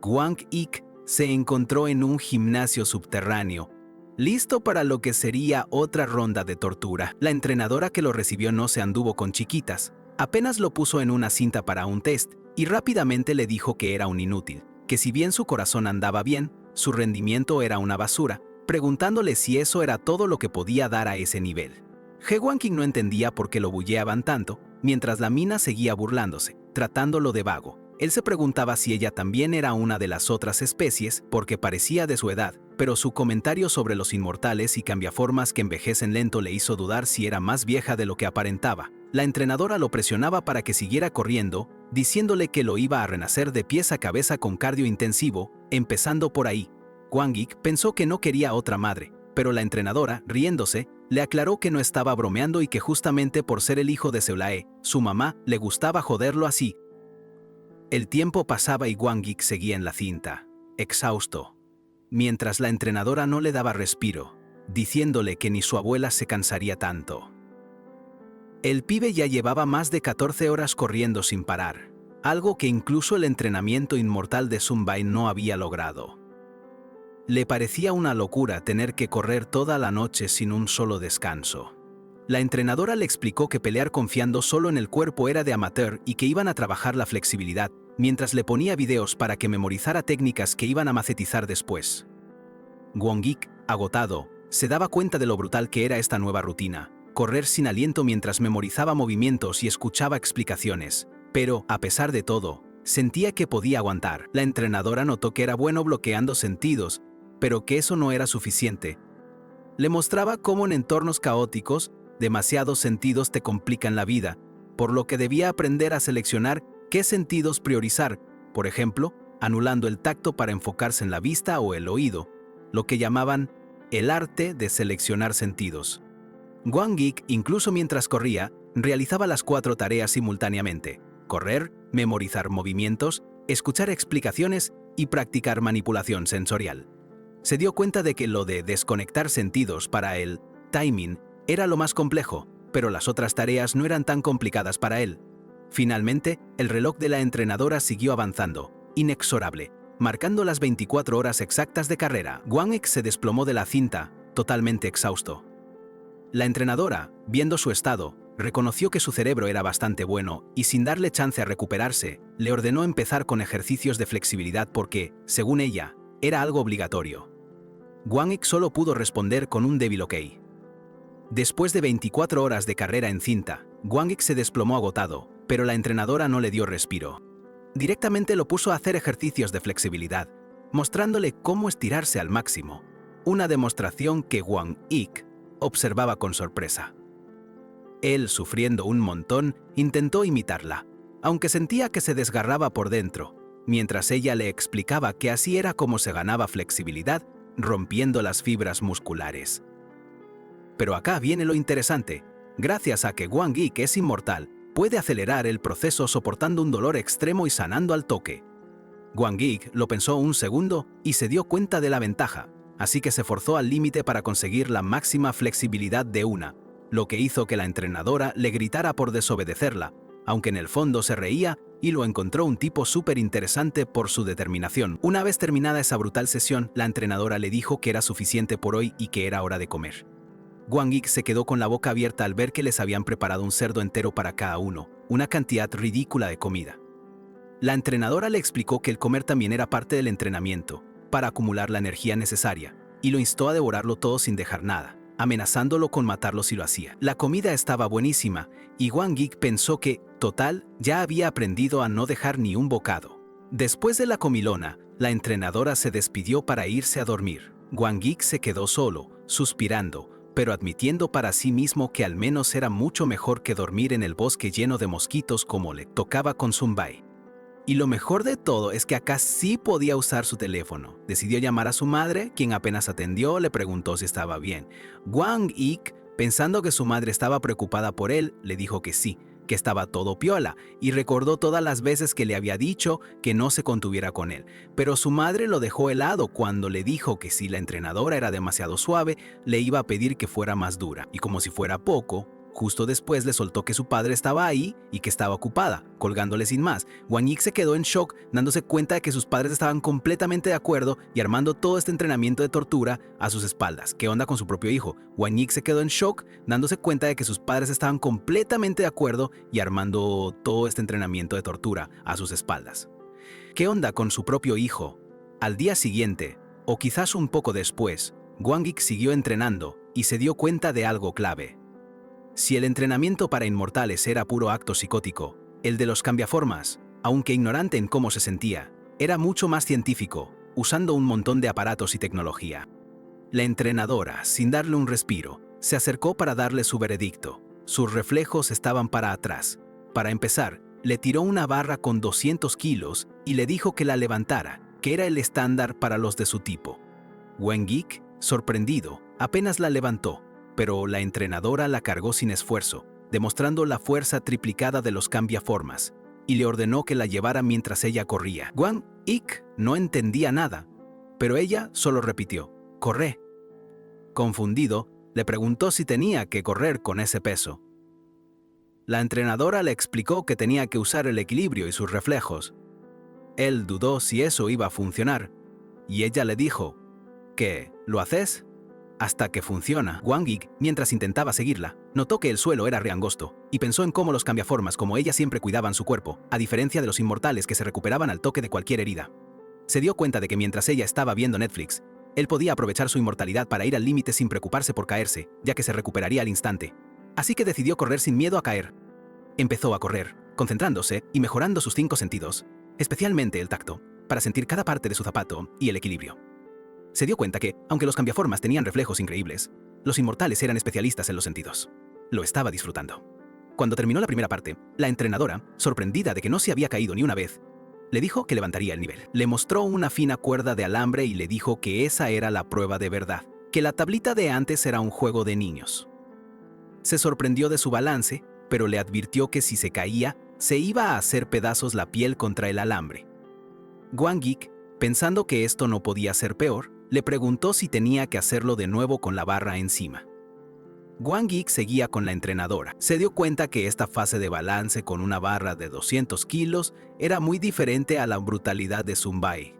Wang Ik se encontró en un gimnasio subterráneo, listo para lo que sería otra ronda de tortura. La entrenadora que lo recibió no se anduvo con chiquitas, apenas lo puso en una cinta para un test y rápidamente le dijo que era un inútil, que si bien su corazón andaba bien, su rendimiento era una basura, preguntándole si eso era todo lo que podía dar a ese nivel. He Guangqing no entendía por qué lo bulleaban tanto, mientras la mina seguía burlándose, tratándolo de vago. Él se preguntaba si ella también era una de las otras especies, porque parecía de su edad, pero su comentario sobre los inmortales y cambiaformas que envejecen lento le hizo dudar si era más vieja de lo que aparentaba. La entrenadora lo presionaba para que siguiera corriendo, diciéndole que lo iba a renacer de pies a cabeza con cardio intensivo, empezando por ahí. Wang Yik pensó que no quería otra madre, pero la entrenadora, riéndose, le aclaró que no estaba bromeando y que justamente por ser el hijo de Seulae, su mamá, le gustaba joderlo así. El tiempo pasaba y Wang Yik seguía en la cinta, exhausto, mientras la entrenadora no le daba respiro, diciéndole que ni su abuela se cansaría tanto. El pibe ya llevaba más de 14 horas corriendo sin parar, algo que incluso el entrenamiento inmortal de Sun Bai no había logrado. Le parecía una locura tener que correr toda la noche sin un solo descanso. La entrenadora le explicó que pelear confiando solo en el cuerpo era de amateur y que iban a trabajar la flexibilidad, mientras le ponía videos para que memorizara técnicas que iban a macetizar después. Wang Yik, agotado, se daba cuenta de lo brutal que era esta nueva rutina, correr sin aliento mientras memorizaba movimientos y escuchaba explicaciones, pero, a pesar de todo, sentía que podía aguantar. La entrenadora notó que era bueno bloqueando sentidos, pero que eso no era suficiente. Le mostraba cómo en entornos caóticos, demasiados sentidos te complican la vida, por lo que debía aprender a seleccionar qué sentidos priorizar, por ejemplo, anulando el tacto para enfocarse en la vista o el oído, lo que llamaban el arte de seleccionar sentidos. Wang Yik, incluso mientras corría, realizaba las 4 tareas simultáneamente: correr, memorizar movimientos, escuchar explicaciones y practicar manipulación sensorial. Se dio cuenta de que lo de desconectar sentidos para el timing era lo más complejo, pero las otras tareas no eran tan complicadas para él. Finalmente, el reloj de la entrenadora siguió avanzando, inexorable, marcando las 24 horas exactas de carrera. Wang Yik se desplomó de la cinta, totalmente exhausto. La entrenadora, viendo su estado, reconoció que su cerebro era bastante bueno y, sin darle chance a recuperarse, le ordenó empezar con ejercicios de flexibilidad porque, según ella, era algo obligatorio. Wang Yik solo pudo responder con un débil ok. Después de 24 horas de carrera en cinta, Wang Yik se desplomó agotado, pero la entrenadora no le dio respiro. Directamente lo puso a hacer ejercicios de flexibilidad, mostrándole cómo estirarse al máximo, una demostración que Wang Yik observaba con sorpresa. Él, sufriendo un montón, intentó imitarla, aunque sentía que se desgarraba por dentro, mientras ella le explicaba que así era como se ganaba flexibilidad, rompiendo las fibras musculares. Pero acá viene lo interesante. Gracias a que Wang Yik es inmortal, puede acelerar el proceso soportando un dolor extremo y sanando al toque. Wang Yik lo pensó un segundo y se dio cuenta de la ventaja, así que se forzó al límite para conseguir la máxima flexibilidad de una, lo que hizo que la entrenadora le gritara por desobedecerla, aunque en el fondo se reía y lo encontró un tipo súper interesante por su determinación. Una vez terminada esa brutal sesión, la entrenadora le dijo que era suficiente por hoy y que era hora de comer. Wang Yik se quedó con la boca abierta al ver que les habían preparado un cerdo entero para cada uno, una cantidad ridícula de comida. La entrenadora le explicó que el comer también era parte del entrenamiento, para acumular la energía necesaria, y lo instó a devorarlo todo sin dejar nada, amenazándolo con matarlo si lo hacía. La comida estaba buenísima, y Wang Yik pensó que, total, ya había aprendido a no dejar ni un bocado. Después de la comilona, la entrenadora se despidió para irse a dormir. Wang Yik se quedó solo, suspirando, pero admitiendo para sí mismo que al menos era mucho mejor que dormir en el bosque lleno de mosquitos como le tocaba con Sun Bai. Y lo mejor de todo es que acá sí podía usar su teléfono. Decidió llamar a su madre, quien apenas atendió, le preguntó si estaba bien. Wang Yik, pensando que su madre estaba preocupada por él, le dijo que sí, que estaba todo piola, y recordó todas las veces que le había dicho que no se contuviera con él. Pero su madre lo dejó helado cuando le dijo que si la entrenadora era demasiado suave, le iba a pedir que fuera más dura. Y como si fuera poco, justo después le soltó que su padre estaba ahí y que estaba ocupada, colgándole sin más. Wang Yik se quedó en shock, dándose cuenta de que sus padres estaban completamente de acuerdo y armando todo este entrenamiento de tortura a sus espaldas. ¿Qué onda con su propio hijo? Wang Yik se quedó en shock, dándose cuenta de que sus padres estaban completamente de acuerdo y armando todo este entrenamiento de tortura a sus espaldas. ¿Qué onda con su propio hijo? Al día siguiente, o quizás un poco después, Wang Yik siguió entrenando y se dio cuenta de algo clave. Si el entrenamiento para inmortales era puro acto psicótico, el de los cambiaformas, aunque ignorante en cómo se sentía, era mucho más científico, usando un montón de aparatos y tecnología. La entrenadora, sin darle un respiro, se acercó para darle su veredicto. Sus reflejos estaban para atrás. Para empezar, le tiró una barra con 200 kilos y le dijo que la levantara, que era el estándar para los de su tipo. Wang Yik, sorprendido, apenas la levantó, pero la entrenadora la cargó sin esfuerzo, demostrando la fuerza triplicada de los cambiaformas, y le ordenó que la llevara mientras ella corría. Wang Yik no entendía nada, pero ella solo repitió, «Corre». Confundido, le preguntó si tenía que correr con ese peso. La entrenadora le explicó que tenía que usar el equilibrio y sus reflejos. Él dudó si eso iba a funcionar, y ella le dijo, «¿Qué? ¿Lo haces?» Hasta que funciona. Wang Yik, mientras intentaba seguirla, notó que el suelo era reangosto, y pensó en cómo los cambiaformas como ella siempre cuidaban su cuerpo, a diferencia de los inmortales que se recuperaban al toque de cualquier herida. Se dio cuenta de que mientras ella estaba viendo Netflix, él podía aprovechar su inmortalidad para ir al límite sin preocuparse por caerse, ya que se recuperaría al instante. Así que decidió correr sin miedo a caer. Empezó a correr, concentrándose y mejorando sus 5 sentidos, especialmente el tacto, para sentir cada parte de su zapato y el equilibrio. Se dio cuenta que, aunque los cambiaformas tenían reflejos increíbles, los inmortales eran especialistas en los sentidos. Lo estaba disfrutando. Cuando terminó la primera parte, la entrenadora, sorprendida de que no se había caído ni una vez, le dijo que levantaría el nivel. Le mostró una fina cuerda de alambre y le dijo que esa era la prueba de verdad, que la tablita de antes era un juego de niños. Se sorprendió de su balance, pero le advirtió que si se caía, se iba a hacer pedazos la piel contra el alambre. Wang Yik, pensando que esto no podía ser peor, le preguntó si tenía que hacerlo de nuevo con la barra encima. Wang Yik seguía con la entrenadora. Se dio cuenta que esta fase de balance con una barra de 200 kilos era muy diferente a la brutalidad de Sun Bai.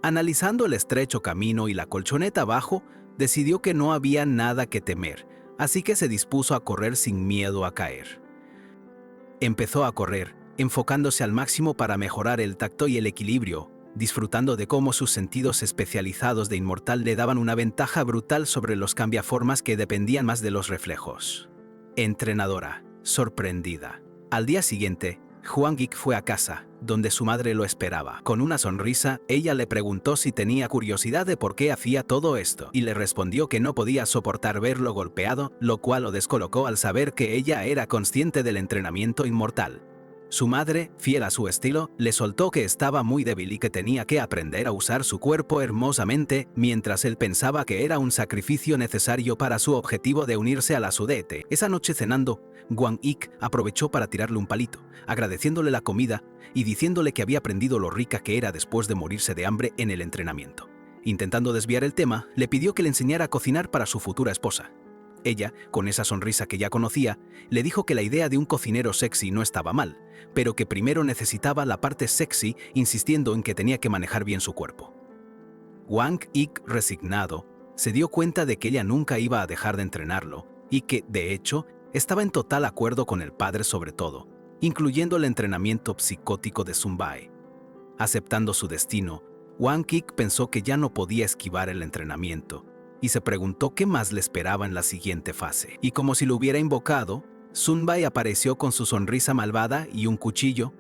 Analizando el estrecho camino y la colchoneta abajo, decidió que no había nada que temer, así que se dispuso a correr sin miedo a caer. Empezó a correr, enfocándose al máximo para mejorar el tacto y el equilibrio, disfrutando de cómo sus sentidos especializados de inmortal le daban una ventaja brutal sobre los cambiaformas que dependían más de los reflejos. Entrenadora, sorprendida. Al día siguiente, Wang Yik fue a casa, donde su madre lo esperaba. Con una sonrisa, ella le preguntó si tenía curiosidad de por qué hacía todo esto, y le respondió que no podía soportar verlo golpeado, lo cual lo descolocó al saber que ella era consciente del entrenamiento inmortal. Su madre, fiel a su estilo, le soltó que estaba muy débil y que tenía que aprender a usar su cuerpo hermosamente, mientras él pensaba que era un sacrificio necesario para su objetivo de unirse a la Sudete. Esa noche cenando, Wang Yik aprovechó para tirarle un palito, agradeciéndole la comida y diciéndole que había aprendido lo rica que era después de morirse de hambre en el entrenamiento. Intentando desviar el tema, le pidió que le enseñara a cocinar para su futura esposa. Ella, con esa sonrisa que ya conocía, le dijo que la idea de un cocinero sexy no estaba mal, pero que primero necesitaba la parte sexy, insistiendo en que tenía que manejar bien su cuerpo. Wang Yik, resignado, se dio cuenta de que ella nunca iba a dejar de entrenarlo y que, de hecho, estaba en total acuerdo con el padre sobre todo, incluyendo el entrenamiento psicótico de Sun Bai. Aceptando su destino, Wang Yik pensó que ya no podía esquivar el entrenamiento, y se preguntó qué más le esperaba en la siguiente fase. Y como si lo hubiera invocado, Sun Bai apareció con su sonrisa malvada y un cuchillo,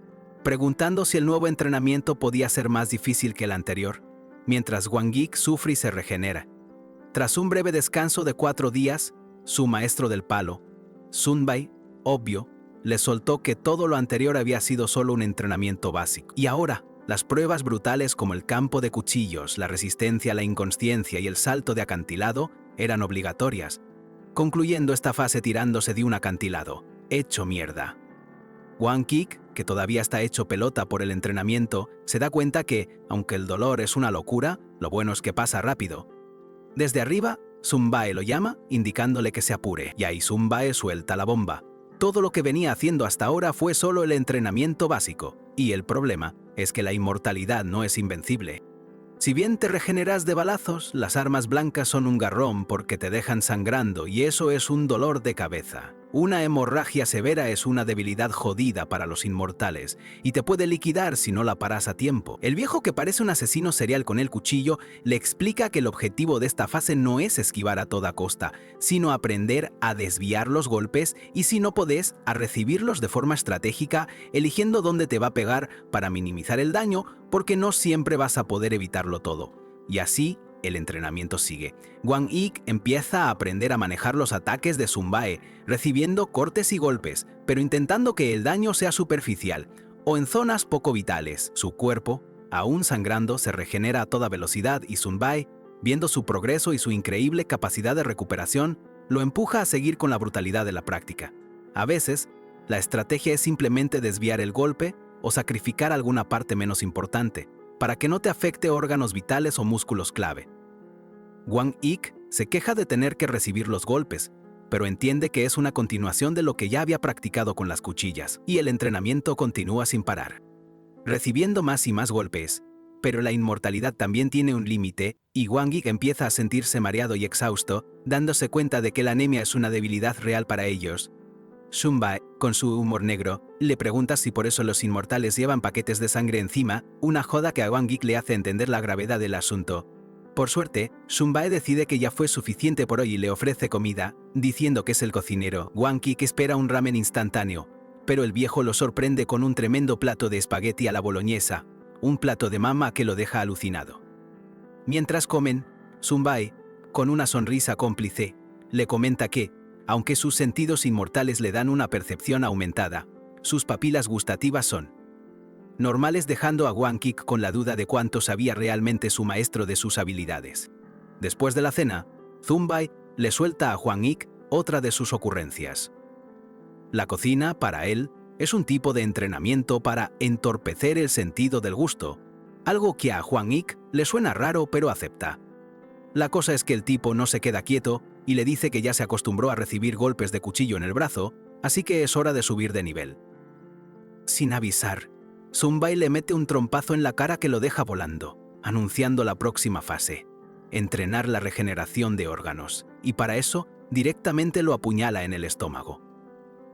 preguntando si el nuevo entrenamiento podía ser más difícil que el anterior, mientras Wang Yik sufre y se regenera. Tras un breve descanso de 4 días, su maestro del palo, Sun Bai, obvio, le soltó que todo lo anterior había sido solo un entrenamiento básico. Y ahora, las pruebas brutales como el campo de cuchillos, la resistencia a la inconsciencia y el salto de acantilado eran obligatorias, concluyendo esta fase tirándose de un acantilado, hecho mierda. Wang Yik, que todavía está hecho pelota por el entrenamiento, se da cuenta que, aunque el dolor es una locura, lo bueno es que pasa rápido. Desde arriba, Sun Bai lo llama, indicándole que se apure, y ahí Sun Bai suelta la bomba. Todo lo que venía haciendo hasta ahora fue solo el entrenamiento básico, y el problema es que la inmortalidad no es invencible. Si bien te regeneras de balazos, las armas blancas son un garrón porque te dejan sangrando y eso es un dolor de cabeza. Una hemorragia severa es una debilidad jodida para los inmortales y te puede liquidar si no la paras a tiempo. El viejo, que parece un asesino serial con el cuchillo, le explica que el objetivo de esta fase no es esquivar a toda costa, sino aprender a desviar los golpes y, si no podés, a recibirlos de forma estratégica, eligiendo dónde te va a pegar para minimizar el daño, porque no siempre vas a poder evitarlo todo. Y así el entrenamiento sigue. Hwang Ik empieza a aprender a manejar los ataques de Sun Bae, recibiendo cortes y golpes, pero intentando que el daño sea superficial o en zonas poco vitales. Su cuerpo, aún sangrando, se regenera a toda velocidad y Sun Bae, viendo su progreso y su increíble capacidad de recuperación, lo empuja a seguir con la brutalidad de la práctica. A veces, la estrategia es simplemente desviar el golpe o sacrificar alguna parte menos importante, para que no te afecte órganos vitales o músculos clave. Hwang Ik se queja de tener que recibir los golpes, pero entiende que es una continuación de lo que ya había practicado con las cuchillas, y el entrenamiento continúa sin parar, recibiendo más y más golpes. Pero la inmortalidad también tiene un límite, y Hwang Ik empieza a sentirse mareado y exhausto, dándose cuenta de que la anemia es una debilidad real para ellos. Sun Bae, con su humor negro, le pregunta si por eso los inmortales llevan paquetes de sangre encima, una joda que a Hwang Ik le hace entender la gravedad del asunto. Por suerte, Sun Bae decide que ya fue suficiente por hoy y le ofrece comida, diciendo que es el cocinero. Hwang Ik espera un ramen instantáneo, pero el viejo lo sorprende con un tremendo plato de espagueti a la boloñesa, un plato de mama que lo deja alucinado. Mientras comen, Sun Bae, con una sonrisa cómplice, le comenta que, aunque sus sentidos inmortales le dan una percepción aumentada, sus papilas gustativas son normales, dejando a Hwang Ik con la duda de cuánto sabía realmente su maestro de sus habilidades. Después de la cena, Sun Bae le suelta a Hwang Ik otra de sus ocurrencias. La cocina, para él, es un tipo de entrenamiento para entorpecer el sentido del gusto, algo que a Hwang Ik le suena raro pero acepta. La cosa es que el tipo no se queda quieto y le dice que ya se acostumbró a recibir golpes de cuchillo en el brazo, así que es hora de subir de nivel. Sin avisar, Sun Bae le mete un trompazo en la cara que lo deja volando, anunciando la próxima fase: entrenar la regeneración de órganos, y para eso directamente lo apuñala en el estómago.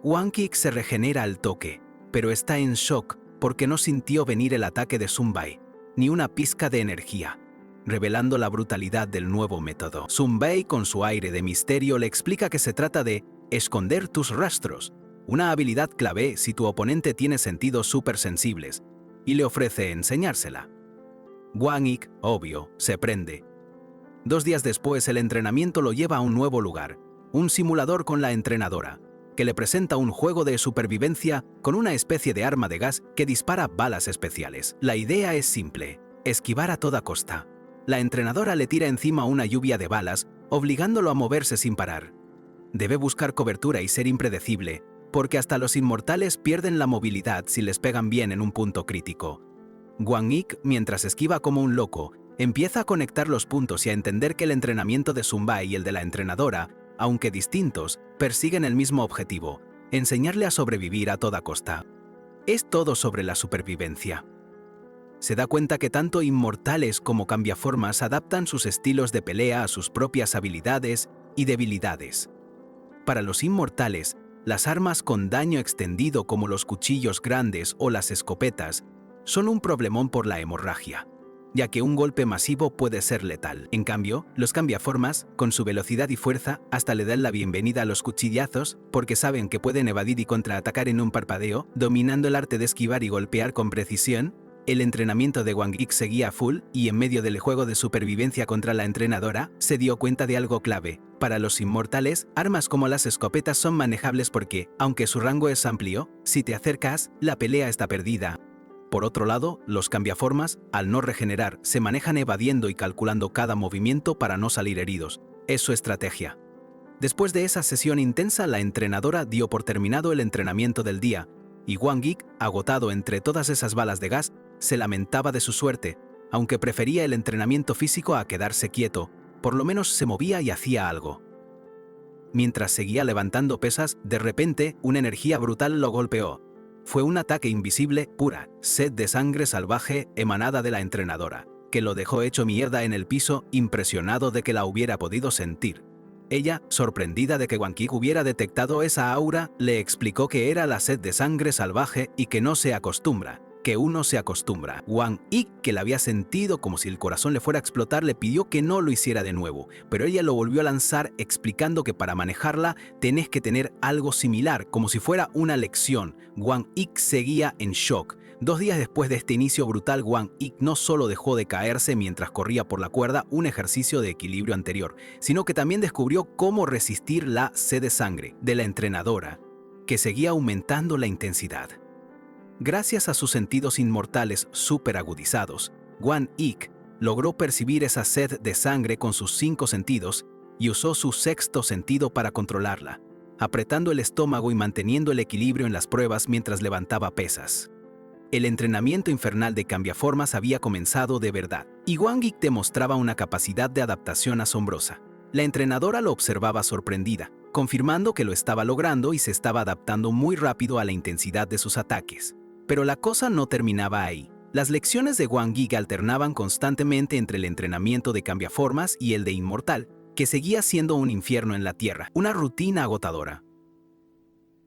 Hwang Ik se regenera al toque, pero está en shock porque no sintió venir el ataque de Sun Bae, ni una pizca de energía, revelando la brutalidad del nuevo método. Sun Bae, con su aire de misterio, le explica que se trata de esconder tus rastros, una habilidad clave si tu oponente tiene sentidos supersensibles, y le ofrece enseñársela. Hwang Ik, obvio, se prende. 2 días después, el entrenamiento lo lleva a un nuevo lugar, un simulador con la entrenadora, que le presenta un juego de supervivencia con una especie de arma de gas que dispara balas especiales. La idea es simple: esquivar a toda costa. La entrenadora le tira encima una lluvia de balas, obligándolo a moverse sin parar. Debe buscar cobertura y ser impredecible, porque hasta los inmortales pierden la movilidad si les pegan bien en un punto crítico. Hwang Ik, mientras esquiva como un loco, empieza a conectar los puntos y a entender que el entrenamiento de Sun Bae y el de la entrenadora, aunque distintos, persiguen el mismo objetivo: enseñarle a sobrevivir a toda costa. Es todo sobre la supervivencia. Se da cuenta que tanto inmortales como cambiaformas adaptan sus estilos de pelea a sus propias habilidades y debilidades. Para los inmortales, las armas con daño extendido como los cuchillos grandes o las escopetas son un problemón por la hemorragia, ya que un golpe masivo puede ser letal. En cambio, los cambiaformas, con su velocidad y fuerza, hasta le dan la bienvenida a los cuchillazos porque saben que pueden evadir y contraatacar en un parpadeo, dominando el arte de esquivar y golpear con precisión. El entrenamiento de Hwang Ik seguía a full y, en medio del juego de supervivencia contra la entrenadora, se dio cuenta de algo clave. Para los inmortales, armas como las escopetas son manejables porque, aunque su rango es amplio, si te acercas, la pelea está perdida. Por otro lado, los cambiaformas, al no regenerar, se manejan evadiendo y calculando cada movimiento para no salir heridos. Es su estrategia. Después de esa sesión intensa, la entrenadora dio por terminado el entrenamiento del día, y Hwang Ik, agotado entre todas esas balas de gas, se lamentaba de su suerte, aunque prefería el entrenamiento físico a quedarse quieto. Por lo menos se movía y hacía algo. Mientras seguía levantando pesas, de repente, una energía brutal lo golpeó. Fue un ataque invisible, pura sed de sangre salvaje emanada de la entrenadora, que lo dejó hecho mierda en el piso, impresionado de que la hubiera podido sentir. Ella, sorprendida de que Wang Ik hubiera detectado esa aura, le explicó que era la sed de sangre salvaje y que no se acostumbra, que uno se acostumbra. Wang Ik, que la había sentido como si el corazón le fuera a explotar, le pidió que no lo hiciera de nuevo, pero ella lo volvió a lanzar explicando que para manejarla tenés que tener algo similar, como si fuera una lección. Wang Ik seguía en shock. 2 días después de este inicio brutal, Wang Ik no solo dejó de caerse mientras corría por la cuerda, un ejercicio de equilibrio anterior, sino que también descubrió cómo resistir la sed de sangre de la entrenadora, que seguía aumentando la intensidad. Gracias a sus sentidos inmortales superagudizados, Wang Ik logró percibir esa sed de sangre con sus 5 sentidos y usó su 6º sentido para controlarla, apretando el estómago y manteniendo el equilibrio en las pruebas mientras levantaba pesas. El entrenamiento infernal de cambiaformas había comenzado de verdad, y Wang Ik demostraba una capacidad de adaptación asombrosa. La entrenadora lo observaba sorprendida, confirmando que lo estaba logrando y se estaba adaptando muy rápido a la intensidad de sus ataques. Pero la cosa no terminaba ahí. Las lecciones de Wang Ik alternaban constantemente entre el entrenamiento de cambiaformas y el de inmortal, que seguía siendo un infierno en la tierra, una rutina agotadora.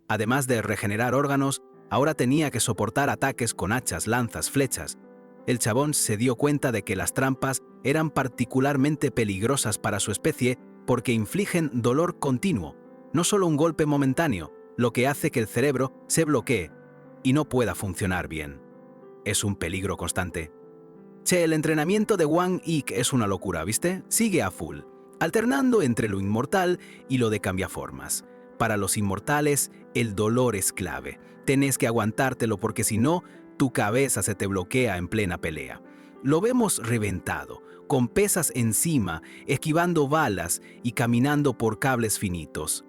Además de regenerar órganos, ahora tenía que soportar ataques con hachas, lanzas, flechas. El chabón se dio cuenta de que las trampas eran particularmente peligrosas para su especie porque infligen dolor continuo, no solo un golpe momentáneo, lo que hace que el cerebro se bloquee y no pueda funcionar bien. Es un peligro constante. Che, el entrenamiento de Wang Ik es una locura, ¿viste? Sigue a full, alternando entre lo inmortal y lo de cambiaformas. Para los inmortales, el dolor es clave. Tenés que aguantártelo porque si no, tu cabeza se te bloquea en plena pelea. Lo vemos reventado, con pesas encima, esquivando balas y caminando por cables finitos.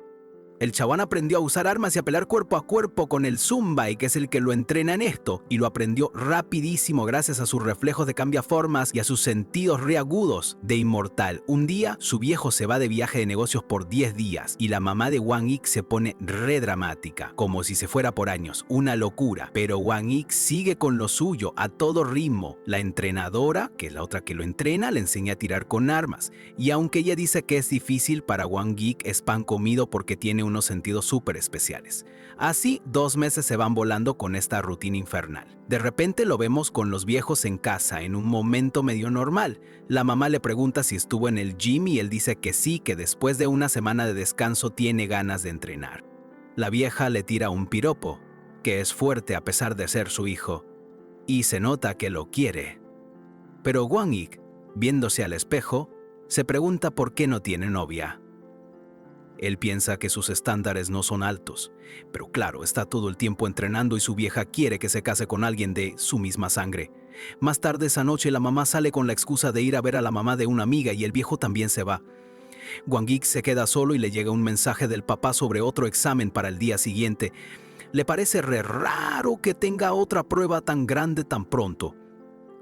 El chabón aprendió a usar armas y a pelear cuerpo a cuerpo con el Zumbai, que es el que lo entrena en esto, y lo aprendió rapidísimo gracias a sus reflejos de cambiaformas y a sus sentidos reagudos de inmortal. Un día, su viejo se va de viaje de negocios por 10 días y la mamá de Wang Ik se pone re dramática, como si se fuera por años, una locura. Pero Wang Ik sigue con lo suyo a todo ritmo. La entrenadora, que es la otra que lo entrena, le enseña a tirar con armas. Y aunque ella dice que es difícil, para Wang Ik es pan comido porque tiene unos sentidos súper especiales. Así, 2 meses se van volando con esta rutina infernal. De repente lo vemos con los viejos en casa, en un momento medio normal. La mamá le pregunta si estuvo en el gym y él dice que sí, que después de una semana de descanso tiene ganas de entrenar. La vieja le tira un piropo, que es fuerte a pesar de ser su hijo, y se nota que lo quiere. Pero Wang Ik, viéndose al espejo, se pregunta por qué no tiene novia. Él piensa que sus estándares no son altos, pero claro, está todo el tiempo entrenando y su vieja quiere que se case con alguien de su misma sangre. Más tarde esa noche la mamá sale con la excusa de ir a ver a la mamá de una amiga y el viejo también se va. Wang Ik se queda solo y le llega un mensaje del papá sobre otro examen para el día siguiente. Le parece re raro que tenga otra prueba tan grande tan pronto.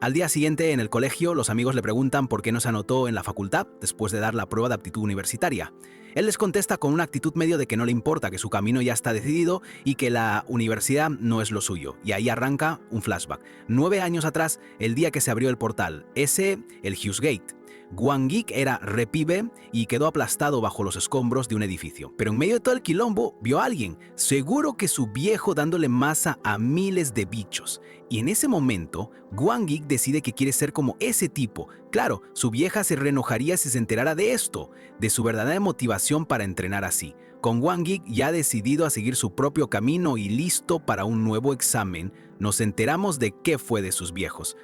Al día siguiente en el colegio, los amigos le preguntan por qué no se anotó en la facultad después de dar la prueba de aptitud universitaria. Él les contesta con una actitud medio de que no le importa, que su camino ya está decidido y que la universidad no es lo suyo. Y ahí arranca un flashback. 9 años atrás, el día que se abrió el portal, el Hughes Gate. Wang Ik era repibe y quedó aplastado bajo los escombros de un edificio. Pero en medio de todo el quilombo vio a alguien, seguro que su viejo dándole masa a miles de bichos. Y en ese momento, Wang Ik decide que quiere ser como ese tipo. Claro, su vieja se reenojaría si se enterara de esto, de su verdadera motivación para entrenar así. Con Wang Ik ya decidido a seguir su propio camino y listo para un nuevo examen, nos enteramos de qué fue de sus viejos.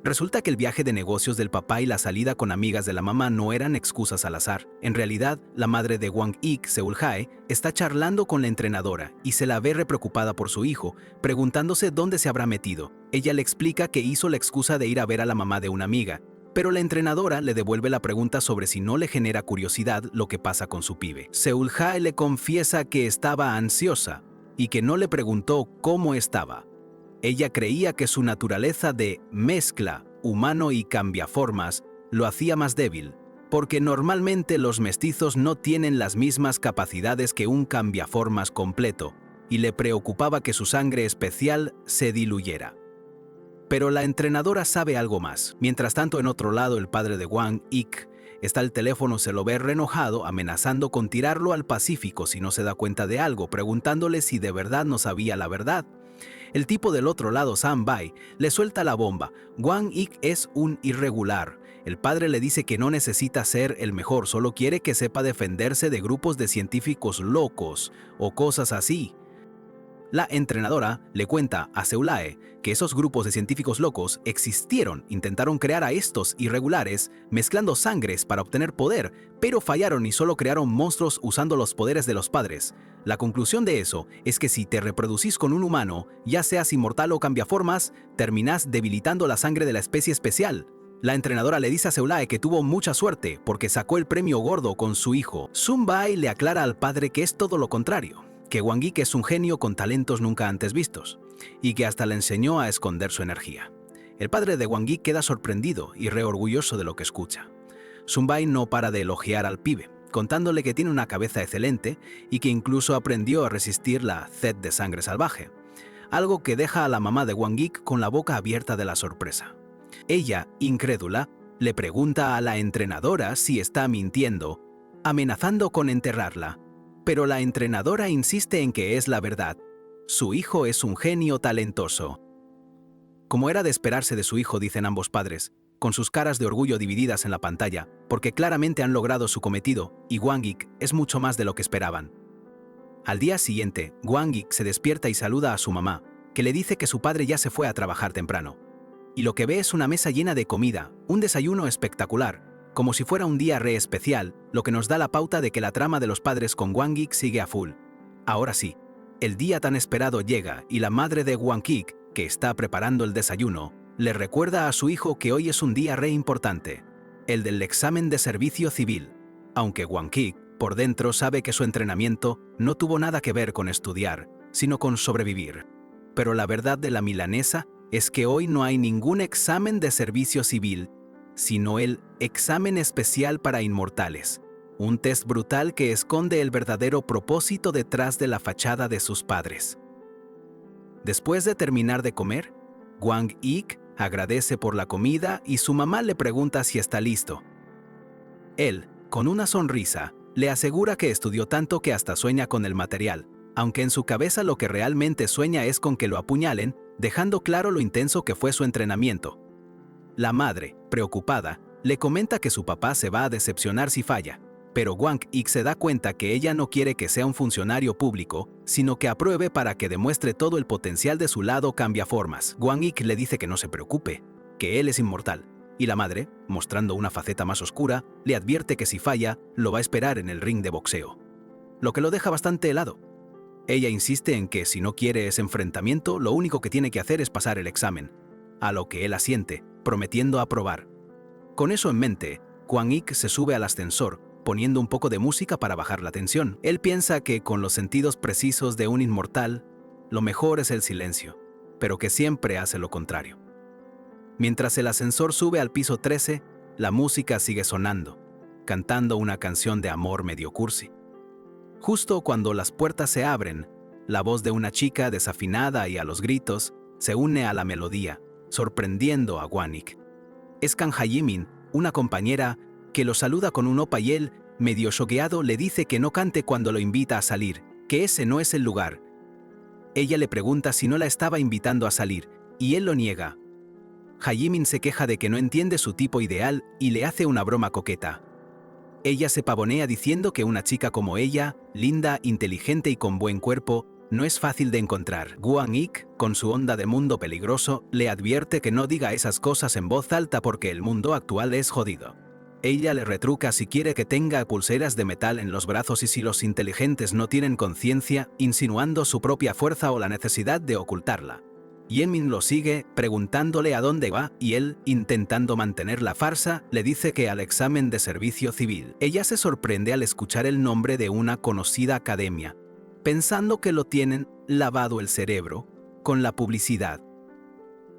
Resulta que el viaje de negocios del papá y la salida con amigas de la mamá no eran excusas al azar. En realidad, la madre de Wang Ik, Seul-Jae, está charlando con la entrenadora y se la ve re preocupada por su hijo, preguntándose dónde se habrá metido. Ella le explica que hizo la excusa de ir a ver a la mamá de una amiga, pero la entrenadora le devuelve la pregunta sobre si no le genera curiosidad lo que pasa con su pibe. Seul-Jae le confiesa que estaba ansiosa y que no le preguntó cómo estaba. Ella creía que su naturaleza de mezcla humano y cambiaformas lo hacía más débil, porque normalmente los mestizos no tienen las mismas capacidades que un cambiaformas completo, y le preocupaba que su sangre especial se diluyera. Pero la entrenadora sabe algo más. Mientras tanto, en otro lado, el padre de Wang Ik Está el teléfono, se lo ve renojado, amenazando con tirarlo al Pacífico si no se da cuenta de algo, preguntándole si de verdad no sabía la verdad. El tipo del otro lado, Sam Bai, le suelta la bomba. Wang Ik es un irregular. El padre le dice que no necesita ser el mejor, solo quiere que sepa defenderse de grupos de científicos locos o cosas así. La entrenadora le cuenta a Seulae que esos grupos de científicos locos existieron, intentaron crear a estos irregulares mezclando sangres para obtener poder, pero fallaron y solo crearon monstruos usando los poderes de los padres. La conclusión de eso es que si te reproducís con un humano, ya seas inmortal o cambiaformas, terminás debilitando la sangre de la especie especial. La entrenadora le dice a Seulae que tuvo mucha suerte porque sacó el premio gordo con su hijo. Sun Bai le aclara al padre que es todo lo contrario, que Wang Ik es un genio con talentos nunca antes vistos, y que hasta le enseñó a esconder su energía. El padre de Wang Ik queda sorprendido y orgulloso de lo que escucha. Sun Bai no para de elogiar al pibe, contándole que tiene una cabeza excelente y que incluso aprendió a resistir la sed de sangre salvaje, algo que deja a la mamá de Wang Ik con la boca abierta de la sorpresa. Ella, incrédula, le pregunta a la entrenadora si está mintiendo, amenazando con enterrarla. Pero la entrenadora insiste en que es la verdad. Su hijo es un genio talentoso. Como era de esperarse de su hijo, dicen ambos padres, con sus caras de orgullo divididas en la pantalla, porque claramente han logrado su cometido, y Wang Ik es mucho más de lo que esperaban. Al día siguiente, Wang Ik se despierta y saluda a su mamá, que le dice que su padre ya se fue a trabajar temprano. Y lo que ve es una mesa llena de comida, un desayuno espectacular, como si fuera un día re especial, lo que nos da la pauta de que la trama de los padres con Wang Ik sigue a full. Ahora sí, el día tan esperado llega y la madre de Wang Ik, que está preparando el desayuno, le recuerda a su hijo que hoy es un día re importante, el del examen de servicio civil, aunque Wang Ik por dentro sabe que su entrenamiento no tuvo nada que ver con estudiar, sino con sobrevivir. Pero la verdad de la milanesa es que hoy no hay ningún examen de servicio civil, sino el examen especial para inmortales, un test brutal que esconde el verdadero propósito detrás de la fachada de sus padres. Después de terminar de comer, Wang Ik agradece por la comida y su mamá le pregunta si está listo. Él, con una sonrisa, le asegura que estudió tanto que hasta sueña con el material, aunque en su cabeza lo que realmente sueña es con que lo apuñalen, dejando claro lo intenso que fue su entrenamiento. La madre, preocupada, le comenta que su papá se va a decepcionar si falla, pero Wang Ik se da cuenta que ella no quiere que sea un funcionario público, sino que apruebe para que demuestre todo el potencial de su lado cambiaformas. Wang Ik le dice que no se preocupe, que él es inmortal, y la madre, mostrando una faceta más oscura, le advierte que si falla, lo va a esperar en el ring de boxeo, lo que lo deja bastante helado. Ella insiste en que si no quiere ese enfrentamiento, lo único que tiene que hacer es pasar el examen, a lo que él asiente, prometiendo aprobar. Con eso en mente, Wang Ik se sube al ascensor, poniendo un poco de música para bajar la tensión. Él piensa que con los sentidos precisos de un inmortal, lo mejor es el silencio, pero que siempre hace lo contrario. Mientras el ascensor sube al piso 13, la música sigue sonando, cantando una canción de amor medio cursi. Justo cuando las puertas se abren, la voz de una chica desafinada y a los gritos se une a la melodía, sorprendiendo a Wang Ik. Es Kang Hae-min, una compañera, que lo saluda con un opa y él, medio choqueado, le dice que no cante cuando lo invita a salir, que ese no es el lugar. Ella le pregunta si no la estaba invitando a salir, y él lo niega. Hae-min se queja de que no entiende su tipo ideal y le hace una broma coqueta. Ella se pavonea diciendo que una chica como ella, linda, inteligente y con buen cuerpo, no es fácil de encontrar. Wang Ik, con su onda de mundo peligroso, le advierte que no diga esas cosas en voz alta porque el mundo actual es jodido. Ella le retruca si quiere que tenga pulseras de metal en los brazos y si los inteligentes no tienen conciencia, insinuando su propia fuerza o la necesidad de ocultarla. Yemin lo sigue, preguntándole a dónde va, y él, intentando mantener la farsa, le dice que al examen de servicio civil. Ella se sorprende al escuchar el nombre de una conocida academia, pensando que lo tienen lavado el cerebro con la publicidad.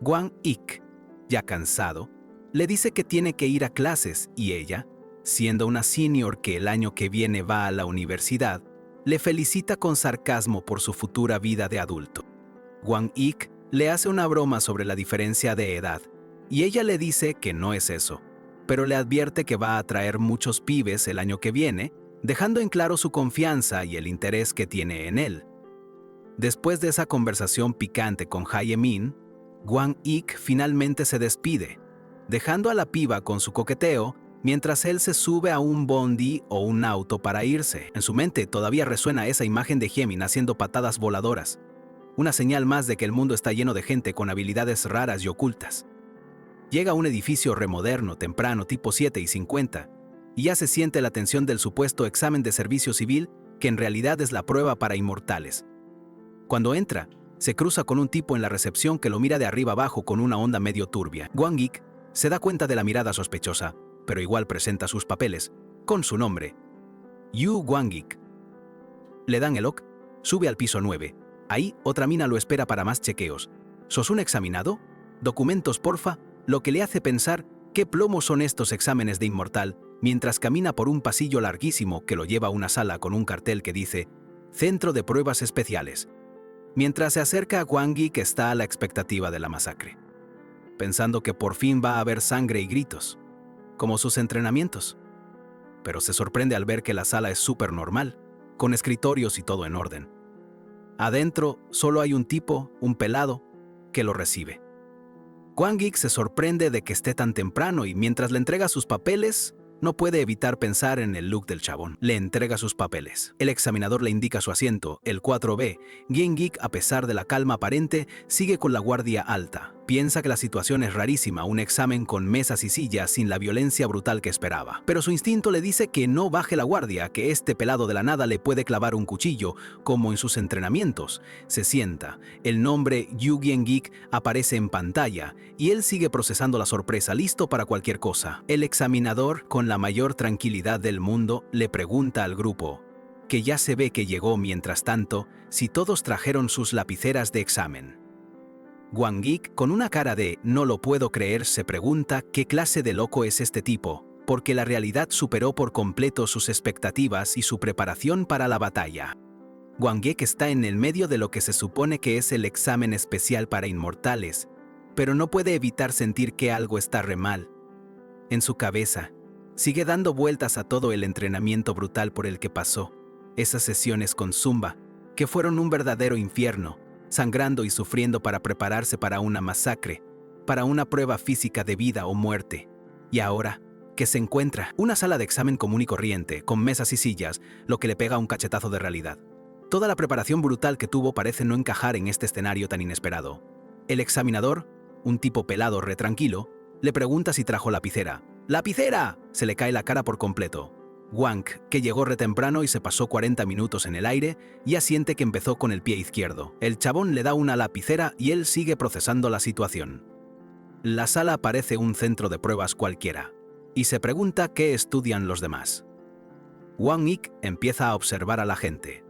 Wang Ik, ya cansado, le dice que tiene que ir a clases y ella, siendo una senior que el año que viene va a la universidad, le felicita con sarcasmo por su futura vida de adulto. Wang Ik le hace una broma sobre la diferencia de edad, y ella le dice que no es eso, pero le advierte que va a traer muchos pibes el año que viene, dejando en claro su confianza y el interés que tiene en él. Después de esa conversación picante con Jae-min, Wang-ik finalmente se despide, dejando a la piba con su coqueteo mientras él se sube a un bondi o un auto para irse. En su mente todavía resuena esa imagen de Jaemin haciendo patadas voladoras, una señal más de que el mundo está lleno de gente con habilidades raras y ocultas. Llega a un edificio remoderno temprano tipo 7:50 y ya se siente la tensión del supuesto examen de servicio civil, que en realidad es la prueba para inmortales. Cuando entra, se cruza con un tipo en la recepción que lo mira de arriba abajo con una onda medio turbia. Wang-ik se da cuenta de la mirada sospechosa, pero igual presenta sus papeles, con su nombre: Yu Wang-ik. Le dan el ok, sube al piso 9. Ahí, otra mina lo espera para más chequeos. ¿Sos un examinado? Documentos, porfa. Lo que le hace pensar qué plomos son estos exámenes de inmortal, mientras camina por un pasillo larguísimo que lo lleva a una sala con un cartel que dice Centro de Pruebas Especiales. Mientras se acerca a Wang-ik, que está a la expectativa de la masacre, pensando que por fin va a haber sangre y gritos, como sus entrenamientos. Pero se sorprende al ver que la sala es súper normal, con escritorios y todo en orden. Adentro solo hay un tipo, un pelado, que lo recibe. Wang-ik se sorprende de que esté tan temprano y mientras le entrega sus papeles, no puede evitar pensar en el look del chabón. Le entrega sus papeles. El examinador le indica su asiento, el 4B. Wang-ik, a pesar de la calma aparente, sigue con la guardia alta. Piensa que la situación es rarísima, un examen con mesas y sillas sin la violencia brutal que esperaba. Pero su instinto le dice que no baje la guardia, que este pelado de la nada le puede clavar un cuchillo, como en sus entrenamientos. Se sienta. El nombre Yu Wang-ik aparece en pantalla y él sigue procesando la sorpresa, listo para cualquier cosa. El examinador, con la mayor tranquilidad del mundo, le pregunta al grupo, que ya se ve que llegó mientras tanto, si todos trajeron sus lapiceras de examen. Wang-ik, con una cara de «no lo puedo creer», se pregunta qué clase de loco es este tipo, porque la realidad superó por completo sus expectativas y su preparación para la batalla. Wang-ik está en el medio de lo que se supone que es el examen especial para inmortales, pero no puede evitar sentir que algo está re mal. En su cabeza, sigue dando vueltas a todo el entrenamiento brutal por el que pasó, esas sesiones con Zumba, que fueron un verdadero infierno, sangrando y sufriendo para prepararse para una masacre, para una prueba física de vida o muerte. Y ahora, que se encuentra una sala de examen común y corriente, con mesas y sillas, lo que le pega un cachetazo de realidad. Toda la preparación brutal que tuvo parece no encajar en este escenario tan inesperado. El examinador, un tipo pelado retranquilo, le pregunta si trajo lapicera. ¡Lapicera! Se le cae la cara por completo. Wang, que llegó retemprano y se pasó 40 minutos en el aire, ya siente que empezó con el pie izquierdo. El chabón le da una lapicera y él sigue procesando la situación. La sala parece un centro de pruebas cualquiera, y se pregunta qué estudian los demás. Wang-ik empieza a observar a la gente.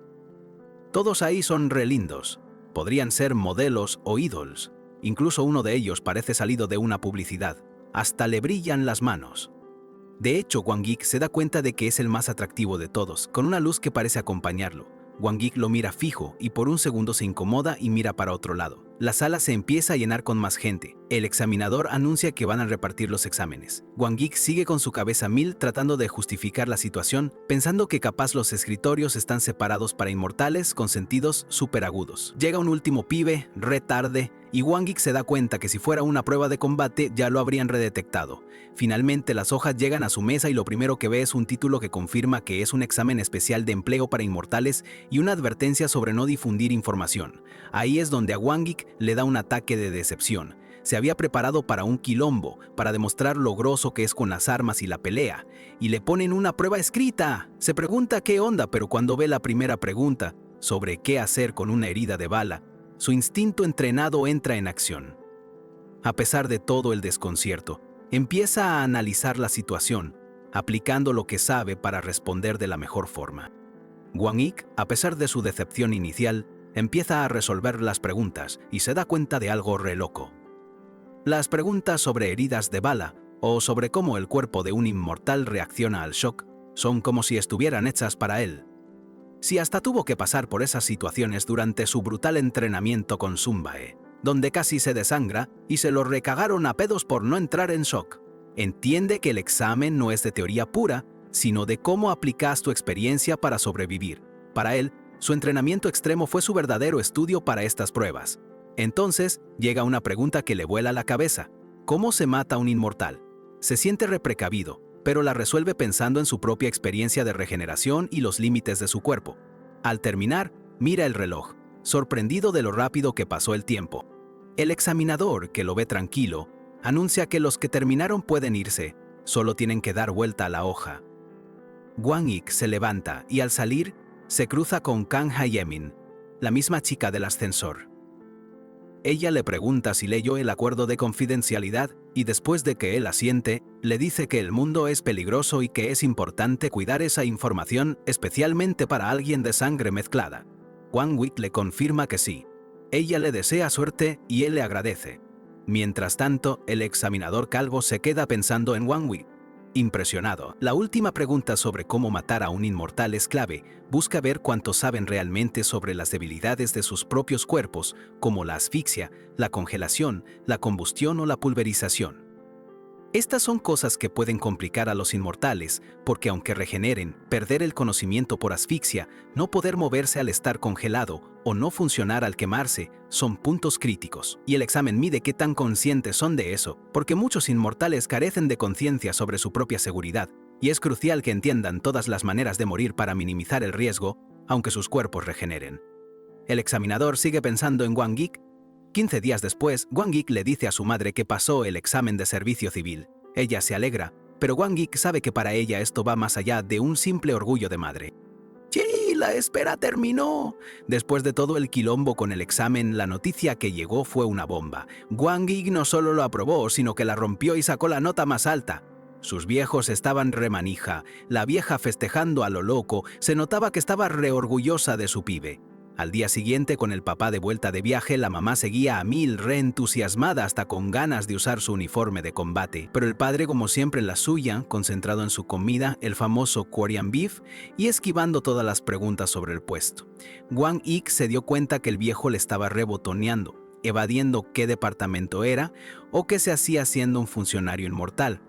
Todos ahí son re lindos, podrían ser modelos o ídols, incluso uno de ellos parece salido de una publicidad, hasta le brillan las manos. De hecho, Wang-ik se da cuenta de que es el más atractivo de todos, con una luz que parece acompañarlo. Wang-ik lo mira fijo y por un segundo se incomoda y mira para otro lado. La sala se empieza a llenar con más gente. El examinador anuncia que van a repartir los exámenes. Wang-ik sigue con su cabeza a mil tratando de justificar la situación, pensando que capaz los escritorios están separados para inmortales con sentidos superagudos. Llega un último pibe, re tarde, y Wang-ik se da cuenta que si fuera una prueba de combate ya lo habrían redetectado. Finalmente las hojas llegan a su mesa y lo primero que ve es un título que confirma que es un examen especial de empleo para inmortales y una advertencia sobre no difundir información. Ahí es donde a Wang-ik le da un ataque de decepción. Se había preparado para un quilombo, para demostrar lo groso que es con las armas y la pelea, y le ponen una prueba escrita. Se pregunta qué onda, pero cuando ve la primera pregunta, sobre qué hacer con una herida de bala, su instinto entrenado entra en acción. A pesar de todo el desconcierto, empieza a analizar la situación, aplicando lo que sabe para responder de la mejor forma. Wang-ik, a pesar de su decepción inicial, empieza a resolver las preguntas y se da cuenta de algo re loco. Las preguntas sobre heridas de bala o sobre cómo el cuerpo de un inmortal reacciona al shock son como si estuvieran hechas para él. Si hasta tuvo que pasar por esas situaciones durante su brutal entrenamiento con Zumba, donde casi se desangra y se lo recagaron a pedos por no entrar en shock. Entiende que el examen no es de teoría pura, sino de cómo aplicas tu experiencia para sobrevivir. Para él, su entrenamiento extremo fue su verdadero estudio para estas pruebas. Entonces, llega una pregunta que le vuela la cabeza. ¿Cómo se mata un inmortal? Se siente reprecavido, pero la resuelve pensando en su propia experiencia de regeneración y los límites de su cuerpo. Al terminar, mira el reloj, sorprendido de lo rápido que pasó el tiempo. El examinador, que lo ve tranquilo, anuncia que los que terminaron pueden irse, solo tienen que dar vuelta a la hoja. Wang Ik se levanta y al salir, se cruza con Kang Haemin, la misma chica del ascensor. Ella le pregunta si leyó el acuerdo de confidencialidad y después de que él asiente, le dice que el mundo es peligroso y que es importante cuidar esa información, especialmente para alguien de sangre mezclada. Wang Ik le confirma que sí. Ella le desea suerte y él le agradece. Mientras tanto, el examinador calvo se queda pensando en Wang Ik. Impresionado, la última pregunta sobre cómo matar a un inmortal es clave. Busca ver cuánto saben realmente sobre las debilidades de sus propios cuerpos, como la asfixia, la congelación, la combustión o la pulverización. Estas son cosas que pueden complicar a los inmortales, porque aunque regeneren, perder el conocimiento por asfixia, no poder moverse al estar congelado o no funcionar al quemarse, son puntos críticos. Y el examen mide qué tan conscientes son de eso, porque muchos inmortales carecen de conciencia sobre su propia seguridad, y es crucial que entiendan todas las maneras de morir para minimizar el riesgo, aunque sus cuerpos regeneren. El examinador sigue pensando en Wang Ik. 15 días después, Wang Ik le dice a su madre que pasó el examen de servicio civil. Ella se alegra, pero Wang Ik sabe que para ella esto va más allá de un simple orgullo de madre. ¡Sí, la espera terminó! Después de todo el quilombo con el examen, la noticia que llegó fue una bomba. Wang Ik no solo lo aprobó, sino que la rompió y sacó la nota más alta. Sus viejos estaban remanija, la vieja festejando a lo loco, se notaba que estaba reorgullosa de su pibe. Al día siguiente, con el papá de vuelta de viaje, la mamá seguía a mil, reentusiasmada hasta con ganas de usar su uniforme de combate. Pero el padre, como siempre en la suya, concentrado en su comida, el famoso Korean beef, y esquivando todas las preguntas sobre el puesto. Wang Ik se dio cuenta que el viejo le estaba rebotoneando, evadiendo qué departamento era o qué se hacía siendo un funcionario inmortal.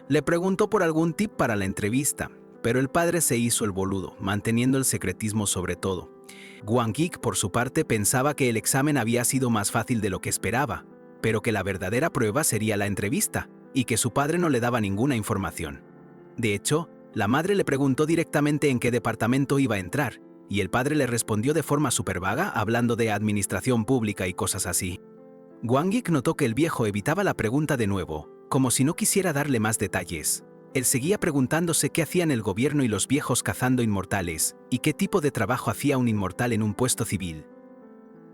Le preguntó por algún tip para la entrevista, pero el padre se hizo el boludo, manteniendo el secretismo sobre todo. Wang Ik, por su parte, pensaba que el examen había sido más fácil de lo que esperaba, pero que la verdadera prueba sería la entrevista, y que su padre no le daba ninguna información. De hecho, la madre le preguntó directamente en qué departamento iba a entrar, y el padre le respondió de forma súper vaga, hablando de administración pública y cosas así. Wang Ik notó que el viejo evitaba la pregunta de nuevo, como si no quisiera darle más detalles. Él seguía preguntándose qué hacían el gobierno y los viejos cazando inmortales, y qué tipo de trabajo hacía un inmortal en un puesto civil.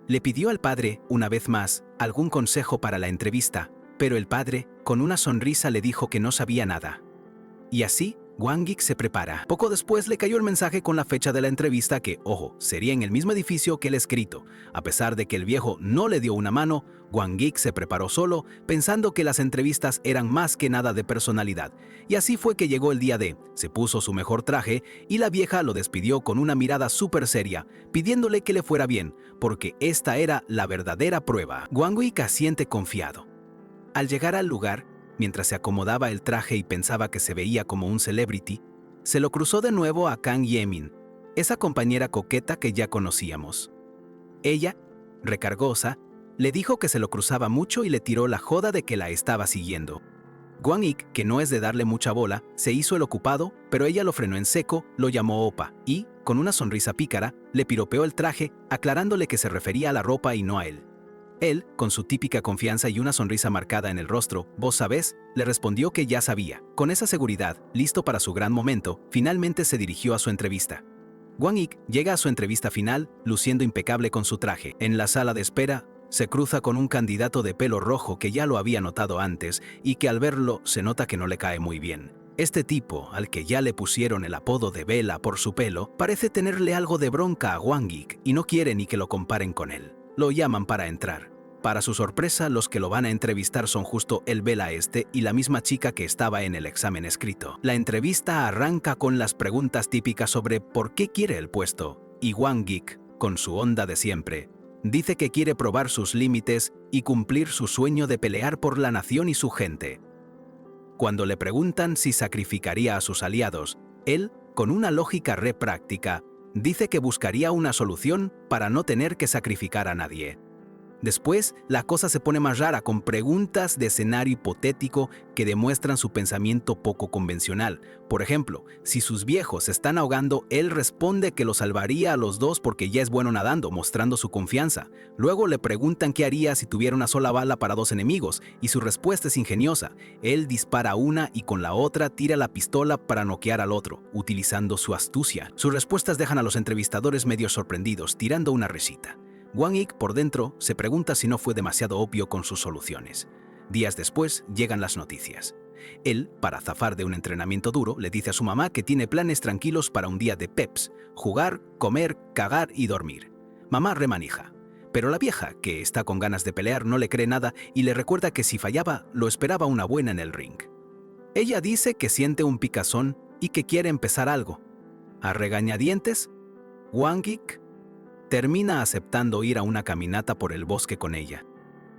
Le pidió al padre, una vez más, algún consejo para la entrevista, pero el padre, con una sonrisa, le dijo que no sabía nada. Y así, Wang Ik se prepara. Poco después le cayó el mensaje con la fecha de la entrevista que, ojo, sería en el mismo edificio que el escrito. A pesar de que el viejo no le dio una mano, Wang Ik se preparó solo, pensando que las entrevistas eran más que nada de personalidad. Y así fue que llegó el día D, se puso su mejor traje y la vieja lo despidió con una mirada súper seria, pidiéndole que le fuera bien, porque esta era la verdadera prueba. Wang Ik asiente confiado. Al llegar al lugar, mientras se acomodaba el traje y pensaba que se veía como un celebrity, se lo cruzó de nuevo a Kang Haemin, esa compañera coqueta que ya conocíamos. Ella, recargosa, le dijo que se lo cruzaba mucho y le tiró la joda de que la estaba siguiendo. Wang Ik, que no es de darle mucha bola, se hizo el ocupado, pero ella lo frenó en seco, lo llamó opa y, con una sonrisa pícara, le piropeó el traje, aclarándole que se refería a la ropa y no a él. Él, con su típica confianza y una sonrisa marcada en el rostro, ¿vos sabés?, le respondió que ya sabía. Con esa seguridad, listo para su gran momento, finalmente se dirigió a su entrevista. Wang Ik llega a su entrevista final, luciendo impecable con su traje. En la sala de espera, se cruza con un candidato de pelo rojo que ya lo había notado antes y que al verlo se nota que no le cae muy bien. Este tipo, al que ya le pusieron el apodo de Vela por su pelo, parece tenerle algo de bronca a Wang Ik y no quiere ni que lo comparen con él. Lo llaman para entrar. Para su sorpresa, los que lo van a entrevistar son justo el Vela este y la misma chica que estaba en el examen escrito. La entrevista arranca con las preguntas típicas sobre por qué quiere el puesto, y Wang Ik, con su onda de siempre, dice que quiere probar sus límites y cumplir su sueño de pelear por la nación y su gente. Cuando le preguntan si sacrificaría a sus aliados, él, con una lógica re práctica, dice que buscaría una solución para no tener que sacrificar a nadie. Después, la cosa se pone más rara con preguntas de escenario hipotético que demuestran su pensamiento poco convencional. Por ejemplo, si sus viejos se están ahogando, él responde que los salvaría a los dos porque ya es bueno nadando, mostrando su confianza. Luego le preguntan qué haría si tuviera una sola bala para dos enemigos, y su respuesta es ingeniosa. Él dispara una y con la otra tira la pistola para noquear al otro, utilizando su astucia. Sus respuestas dejan a los entrevistadores medio sorprendidos, tirando una risita. Wang Ik, por dentro, se pregunta si no fue demasiado obvio con sus soluciones. Días después, llegan las noticias. Él, para zafar de un entrenamiento duro, le dice a su mamá que tiene planes tranquilos para un día de peps: jugar, comer, cagar y dormir. Mamá remanija. Pero la vieja, que está con ganas de pelear, no le cree nada y le recuerda que si fallaba, lo esperaba una buena en el ring. Ella dice que siente un picazón y que quiere empezar algo. A regañadientes, Wang Ik termina aceptando ir a una caminata por el bosque con ella.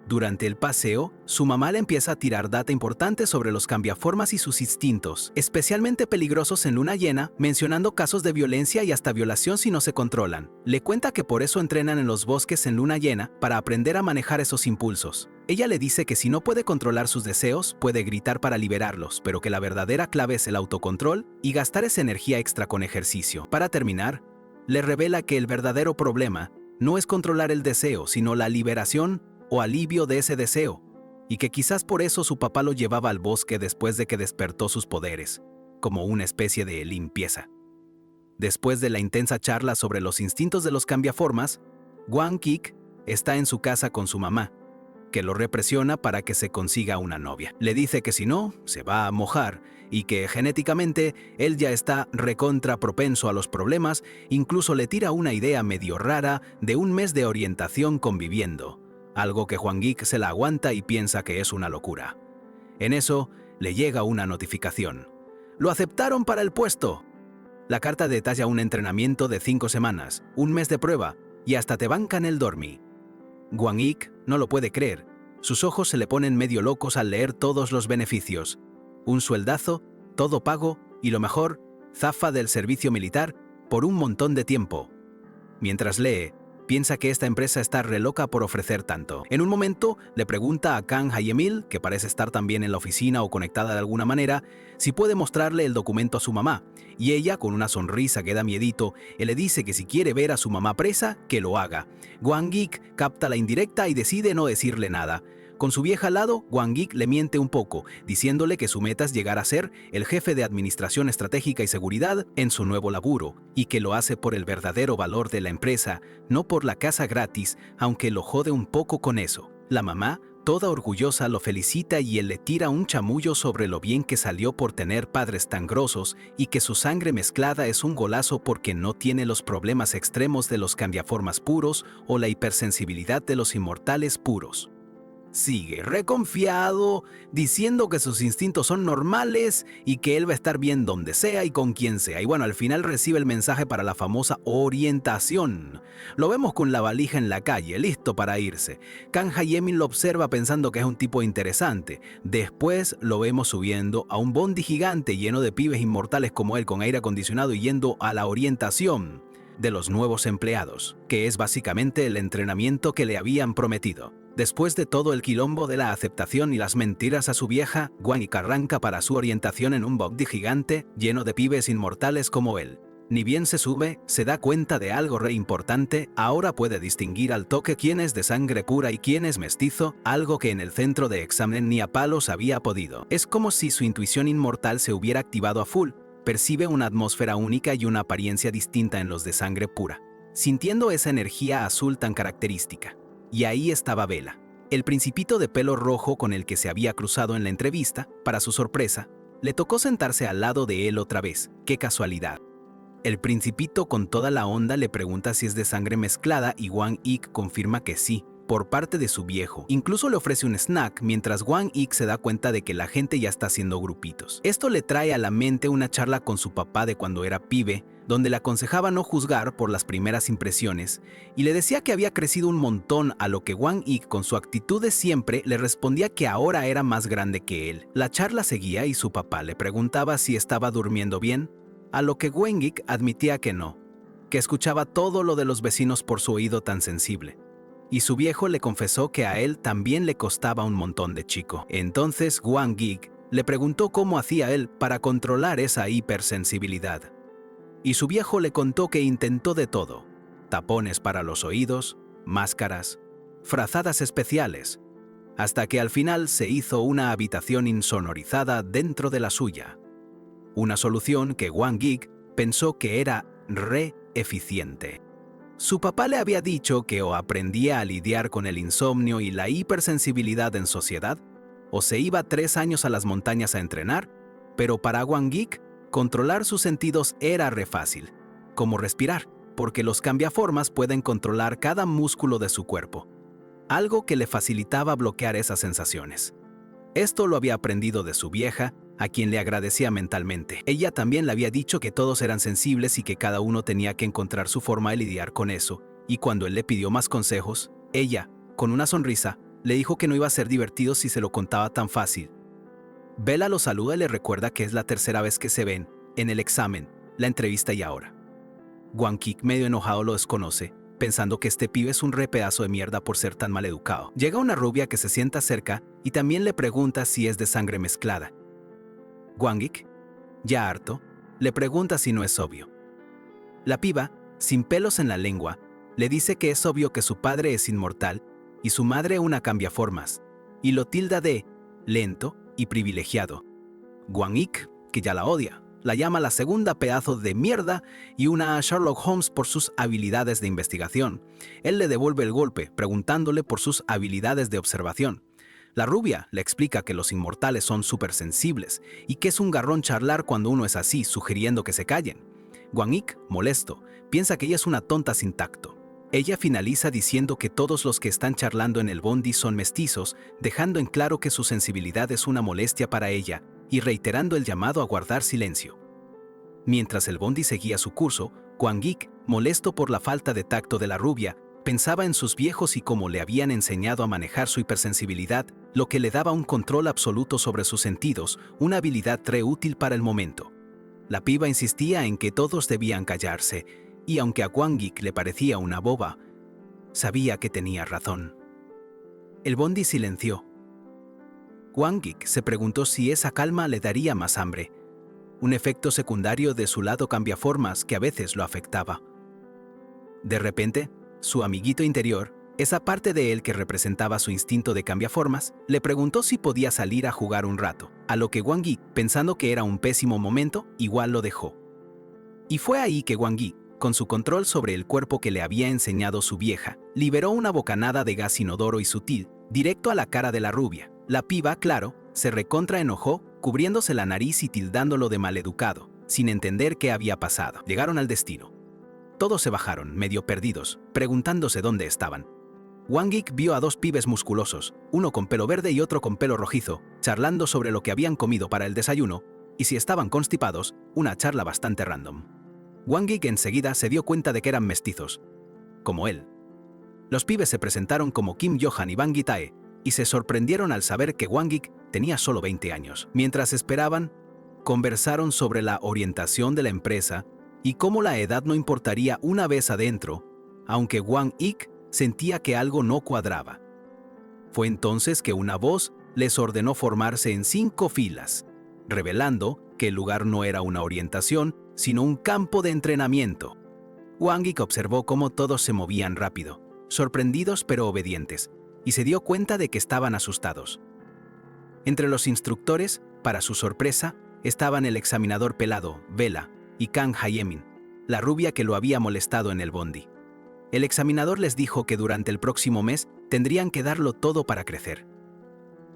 Durante el paseo, su mamá le empieza a tirar data importante sobre los cambiaformas y sus instintos, especialmente peligrosos en luna llena, mencionando casos de violencia y hasta violación si no se controlan. Le cuenta que por eso entrenan en los bosques en luna llena, para aprender a manejar esos impulsos. Ella le dice que si no puede controlar sus deseos, puede gritar para liberarlos, pero que la verdadera clave es el autocontrol y gastar esa energía extra con ejercicio. Para terminar, le revela que el verdadero problema no es controlar el deseo, sino la liberación o alivio de ese deseo, y que quizás por eso su papá lo llevaba al bosque después de que despertó sus poderes, como una especie de limpieza. Después de la intensa charla sobre los instintos de los cambiaformas, Wang Ik está en su casa con su mamá, que lo represiona para que se consiga una novia. Le dice que si no, se va a mojar y que genéticamente él ya está recontra propenso a los problemas. Incluso le tira una idea medio rara de un mes de orientación conviviendo, algo que Wang Ik se la aguanta y piensa que es una locura. En eso, le llega una notificación. ¡Lo aceptaron para el puesto! La carta detalla un entrenamiento de 5 semanas, un mes de prueba y hasta te bancan el dormi. Wang Ik no lo puede creer. Sus ojos se le ponen medio locos al leer todos los beneficios. Un sueldazo, todo pago y lo mejor, zafa del servicio militar por un montón de tiempo. Mientras lee, piensa que esta empresa está re loca por ofrecer tanto. En un momento, le pregunta a Kang Hayemil, que parece estar también en la oficina o conectada de alguna manera, si puede mostrarle el documento a su mamá, y ella, con una sonrisa que da miedito, le dice que si quiere ver a su mamá presa, que lo haga. Wang Ik capta la indirecta y decide no decirle nada. Con su vieja al lado, Wang Ik le miente un poco, diciéndole que su meta es llegar a ser el jefe de Administración Estratégica y Seguridad en su nuevo laburo, y que lo hace por el verdadero valor de la empresa, no por la casa gratis, aunque lo jode un poco con eso. La mamá, toda orgullosa, lo felicita y él le tira un chamullo sobre lo bien que salió por tener padres tan grosos y que su sangre mezclada es un golazo porque no tiene los problemas extremos de los cambiaformas puros o la hipersensibilidad de los inmortales puros. Sigue reconfiado, diciendo que sus instintos son normales y que él va a estar bien donde sea y con quien sea. Y bueno, al final recibe el mensaje para la famosa orientación. Lo vemos con la valija en la calle, listo para irse. Kang Hayemil lo observa pensando que es un tipo interesante. Después lo vemos subiendo a un bondi gigante lleno de pibes inmortales como él, con aire acondicionado y yendo a la orientación de los nuevos empleados, que es básicamente el entrenamiento que le habían prometido. Después de todo el quilombo de la aceptación y las mentiras a su vieja, Wang Ik arranca para su orientación en un bondi gigante lleno de pibes inmortales como él. Ni bien se sube, se da cuenta de algo re importante. Ahora puede distinguir al toque quién es de sangre pura y quién es mestizo, algo que en el centro de examen ni a palos había podido. Es como si su intuición inmortal se hubiera activado a full. Percibe una atmósfera única y una apariencia distinta en los de sangre pura, sintiendo esa energía azul tan característica. Y ahí estaba Vela, el principito de pelo rojo con el que se había cruzado en la entrevista. Para su sorpresa, le tocó sentarse al lado de él otra vez. ¡Qué casualidad! El principito con toda la onda le pregunta si es de sangre mezclada y Wang Ik confirma que sí, por parte de su viejo. Incluso le ofrece un snack mientras Wang Ik se da cuenta de que la gente ya está haciendo grupitos. Esto le trae a la mente una charla con su papá de cuando era pibe, donde le aconsejaba no juzgar por las primeras impresiones y le decía que había crecido un montón, a lo que Wang Ik, con su actitud de siempre, le respondía que ahora era más grande que él. La charla seguía y su papá le preguntaba si estaba durmiendo bien, a lo que Wang Ik admitía que no, que escuchaba todo lo de los vecinos por su oído tan sensible. Y su viejo le confesó que a él también le costaba un montón de chico. Entonces Wang Ik le preguntó cómo hacía él para controlar esa hipersensibilidad. Y su viejo le contó que intentó de todo: tapones para los oídos, máscaras, frazadas especiales, hasta que al final se hizo una habitación insonorizada dentro de la suya. Una solución que Wang Ik pensó que era re eficiente. Su papá le había dicho que o aprendía a lidiar con el insomnio y la hipersensibilidad en sociedad, o se iba 3 años a las montañas a entrenar, pero para Wang Ik, controlar sus sentidos era re fácil, como respirar, porque los cambiaformas pueden controlar cada músculo de su cuerpo, algo que le facilitaba bloquear esas sensaciones. Esto lo había aprendido de su vieja, a quien le agradecía mentalmente. Ella también le había dicho que todos eran sensibles y que cada uno tenía que encontrar su forma de lidiar con eso, y cuando él le pidió más consejos, ella, con una sonrisa, le dijo que no iba a ser divertido si se lo contaba tan fácil. Bella lo saluda y le recuerda que es la tercera vez que se ven, en el examen, la entrevista y ahora. Wang Ik, medio enojado, lo desconoce, pensando que este pibe es un re pedazo de mierda por ser tan mal educado. Llega una rubia que se sienta cerca y también le pregunta si es de sangre mezclada. Wang Ik, ya harto, le pregunta si no es obvio. La piba, sin pelos en la lengua, le dice que es obvio que su padre es inmortal y su madre una cambiaformas, y lo tilda de lento y privilegiado. Wang Ik, que ya la odia, la llama la segunda pedazo de mierda y una a Sherlock Holmes por sus habilidades de investigación. Él le devuelve el golpe, preguntándole por sus habilidades de observación. La rubia le explica que los inmortales son súper sensibles y que es un garrón charlar cuando uno es así, sugiriendo que se callen. Wang Ik, molesto, piensa que ella es una tonta sin tacto. Ella finaliza diciendo que todos los que están charlando en el bondi son mestizos, dejando en claro que su sensibilidad es una molestia para ella y reiterando el llamado a guardar silencio. Mientras el bondi seguía su curso, Wang Ik, molesto por la falta de tacto de la rubia, pensaba en sus viejos y cómo le habían enseñado a manejar su hipersensibilidad, lo que le daba un control absoluto sobre sus sentidos, una habilidad re útil para el momento. La piba insistía en que todos debían callarse, y aunque a Wang Ik le parecía una boba, sabía que tenía razón. El bondi silenció. Wang Ik se preguntó si esa calma le daría más hambre, un efecto secundario de su lado cambiaformas que a veces lo afectaba. De repente, su amiguito interior, esa parte de él que representaba su instinto de cambiaformas, le preguntó si podía salir a jugar un rato, a lo que Wang Ik, pensando que era un pésimo momento, igual lo dejó. Y fue ahí que Wang Ik, con su control sobre el cuerpo que le había enseñado su vieja, liberó una bocanada de gas inodoro y sutil, directo a la cara de la rubia. La piba, claro, se recontra enojó, cubriéndose la nariz y tildándolo de maleducado, sin entender qué había pasado. Llegaron al destino. Todos se bajaron, medio perdidos, preguntándose dónde estaban. Wang Ik vio a 2 pibes musculosos, uno con pelo verde y otro con pelo rojizo, charlando sobre lo que habían comido para el desayuno, y si estaban constipados, una charla bastante random. Wang Ik enseguida se dio cuenta de que eran mestizos, como él. Los pibes se presentaron como Kim Johan y Bang Gi-tae, y se sorprendieron al saber que Wang Ik tenía solo 20 años. Mientras esperaban, conversaron sobre la orientación de la empresa y cómo la edad no importaría una vez adentro, aunque Wang Ik sentía que algo no cuadraba. Fue entonces que una voz les ordenó formarse en 5 filas, revelando que el lugar no era una orientación, sino un campo de entrenamiento. Wang Ik observó cómo todos se movían rápido, sorprendidos pero obedientes, y se dio cuenta de que estaban asustados. Entre los instructores, para su sorpresa, estaban el examinador pelado, Bella, y Kang Haemin, la rubia que lo había molestado en el bondi. El examinador les dijo que durante el próximo mes tendrían que darlo todo para crecer.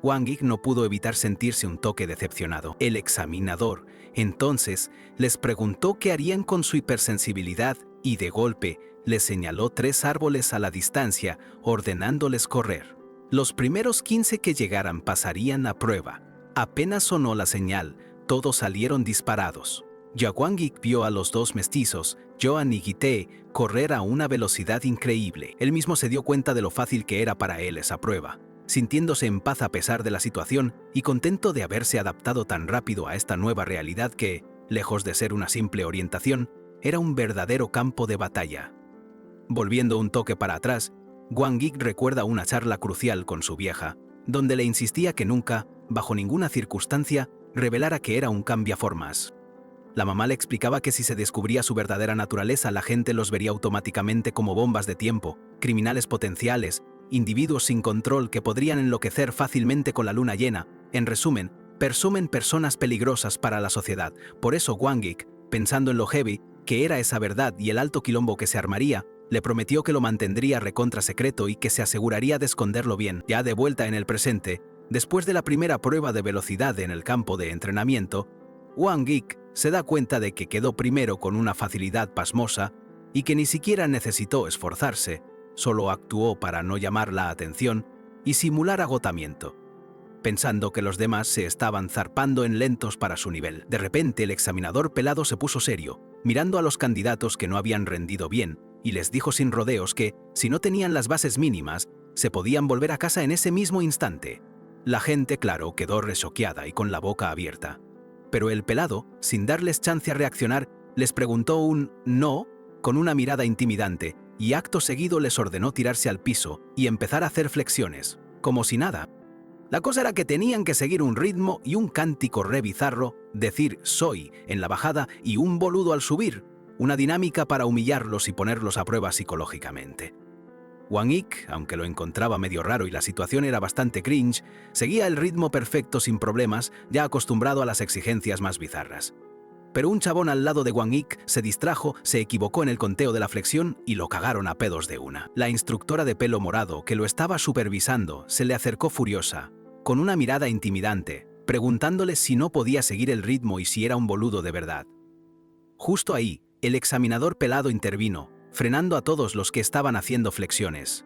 Wang Ik no pudo evitar sentirse un toque decepcionado. El examinador, entonces, les preguntó qué harían con su hipersensibilidad y, de golpe, les señaló 3 árboles a la distancia, ordenándoles correr. Los primeros 15 que llegaran pasarían a prueba. Apenas sonó la señal, todos salieron disparados. Ya Wang Yik vio a los dos mestizos, Joan y Guité, correr a una velocidad increíble. Él mismo se dio cuenta de lo fácil que era para él esa prueba, sintiéndose en paz a pesar de la situación y contento de haberse adaptado tan rápido a esta nueva realidad que, lejos de ser una simple orientación, era un verdadero campo de batalla. Volviendo un toque para atrás, Wang Yik recuerda una charla crucial con su vieja, donde le insistía que nunca, bajo ninguna circunstancia, revelara que era un cambiaformas. La mamá le explicaba que si se descubría su verdadera naturaleza, la gente los vería automáticamente como bombas de tiempo, criminales potenciales, individuos sin control que podrían enloquecer fácilmente con la luna llena. En resumen, personas peligrosas para la sociedad. Por eso Wang Yik, pensando en lo heavy que era esa verdad y el alto quilombo que se armaría, le prometió que lo mantendría recontra secreto y que se aseguraría de esconderlo bien. Ya de vuelta en el presente, después de la primera prueba de velocidad en el campo de entrenamiento, Wang Yik se da cuenta de que quedó primero con una facilidad pasmosa y que ni siquiera necesitó esforzarse, solo actuó para no llamar la atención y simular agotamiento, pensando que los demás se estaban zarpando en lentos para su nivel. De repente el examinador pelado se puso serio, mirando a los candidatos que no habían rendido bien, y les dijo sin rodeos que, si no tenían las bases mínimas, se podían volver a casa en ese mismo instante. La gente, claro, quedó rechoqueada y con la boca abierta. Pero el pelado, sin darles chance a reaccionar, les preguntó un «no» con una mirada intimidante y acto seguido les ordenó tirarse al piso y empezar a hacer flexiones, como si nada. La cosa era que tenían que seguir un ritmo y un cántico re bizarro, decir «soy» en la bajada y un boludo al subir, una dinámica para humillarlos y ponerlos a prueba psicológicamente. Wang Yik, aunque lo encontraba medio raro y la situación era bastante cringe, seguía el ritmo perfecto sin problemas, ya acostumbrado a las exigencias más bizarras. Pero un chabón al lado de Wang Yik se distrajo, se equivocó en el conteo de la flexión y lo cagaron a pedos de una. La instructora de pelo morado, que lo estaba supervisando, se le acercó furiosa, con una mirada intimidante, preguntándole si no podía seguir el ritmo y si era un boludo de verdad. Justo ahí, el examinador pelado intervino, frenando a todos los que estaban haciendo flexiones.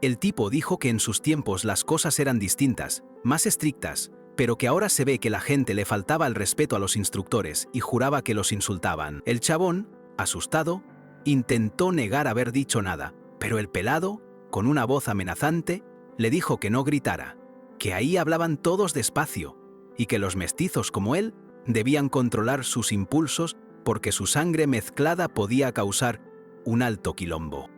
El tipo dijo que en sus tiempos las cosas eran distintas, más estrictas, pero que ahora se ve que la gente le faltaba el respeto a los instructores y juraba que los insultaban. El chabón, asustado, intentó negar haber dicho nada, pero el pelado, con una voz amenazante, le dijo que no gritara, que ahí hablaban todos despacio y que los mestizos como él debían controlar sus impulsos porque su sangre mezclada podía causar un alto quilombo.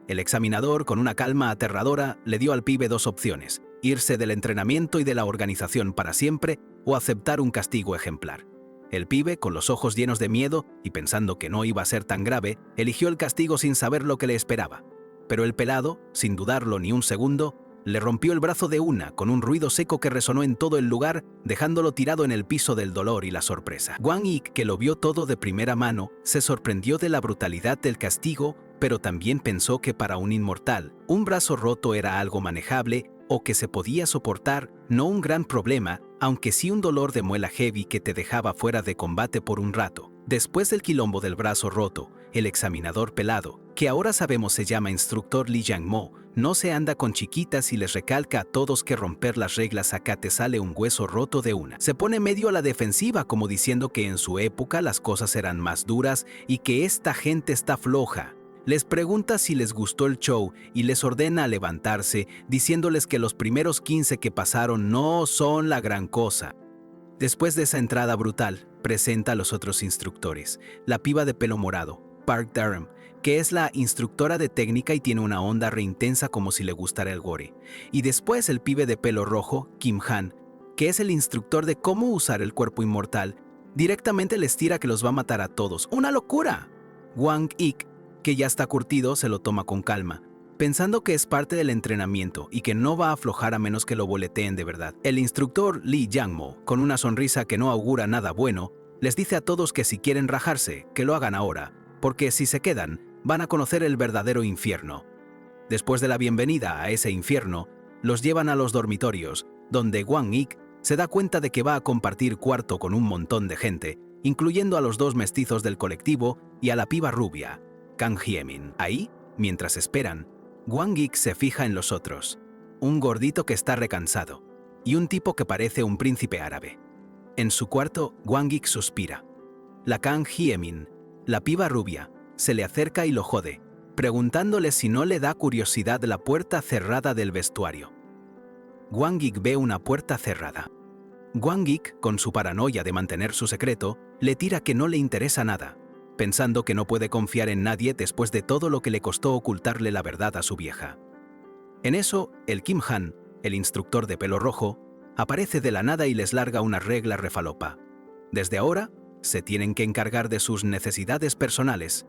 El examinador, con una calma aterradora, le dio al pibe dos opciones: irse del entrenamiento y de la organización para siempre o aceptar un castigo ejemplar. El pibe, con los ojos llenos de miedo y pensando que no iba a ser tan grave, eligió el castigo sin saber lo que le esperaba. Pero el pelado, sin dudarlo ni un segundo, le rompió el brazo de una con un ruido seco que resonó en todo el lugar, dejándolo tirado en el piso del dolor y la sorpresa. Wang Yik, que lo vio todo de primera mano, se sorprendió de la brutalidad del castigo, pero también pensó que para un inmortal, un brazo roto era algo manejable o que se podía soportar, no un gran problema, aunque sí un dolor de muela heavy que te dejaba fuera de combate por un rato. Después del quilombo del brazo roto, el examinador pelado, que ahora sabemos se llama instructor Li Yangmo, no se anda con chiquitas y les recalca a todos que romper las reglas acá te sale un hueso roto de una. Se pone medio a la defensiva como diciendo que en su época las cosas eran más duras y que esta gente está floja. Les pregunta si les gustó el show y les ordena levantarse, diciéndoles que los primeros 15 que pasaron no son la gran cosa. Después de esa entrada brutal, presenta a los otros instructores, la piba de pelo morado, Park Durham, que es la instructora de técnica y tiene una onda reintensa como si le gustara el gore. Y después el pibe de pelo rojo, Kim Han, que es el instructor de cómo usar el cuerpo inmortal, directamente les tira que los va a matar a todos. ¡Una locura! Wang Yik, que ya está curtido, se lo toma con calma, pensando que es parte del entrenamiento y que no va a aflojar a menos que lo boleteen de verdad. El instructor Li Yangmo, con una sonrisa que no augura nada bueno, les dice a todos que si quieren rajarse, que lo hagan ahora, porque si se quedan, van a conocer el verdadero infierno. Después de la bienvenida a ese infierno, los llevan a los dormitorios, donde Wang Yik se da cuenta de que va a compartir cuarto con un montón de gente, incluyendo a los dos mestizos del colectivo y a la piba rubia, Kang Hyemin. Ahí, mientras esperan, Wang Yik se fija en los otros, 'un gordito que está recansado y un tipo que parece un príncipe árabe. En su cuarto, Wang Yik suspira. La Kang Hye-min, la piba rubia, se le acerca y lo jode, preguntándole si no le da curiosidad la puerta cerrada del vestuario. Wang-ik ve una puerta cerrada. Wang-ik, con su paranoia de mantener su secreto, le tira que no le interesa nada, pensando que no puede confiar en nadie después de todo lo que le costó ocultarle la verdad a su vieja. En eso, el Kim Han, el instructor de pelo rojo, aparece de la nada y les larga una regla refalopa. Desde ahora, se tienen que encargar de sus necesidades personales,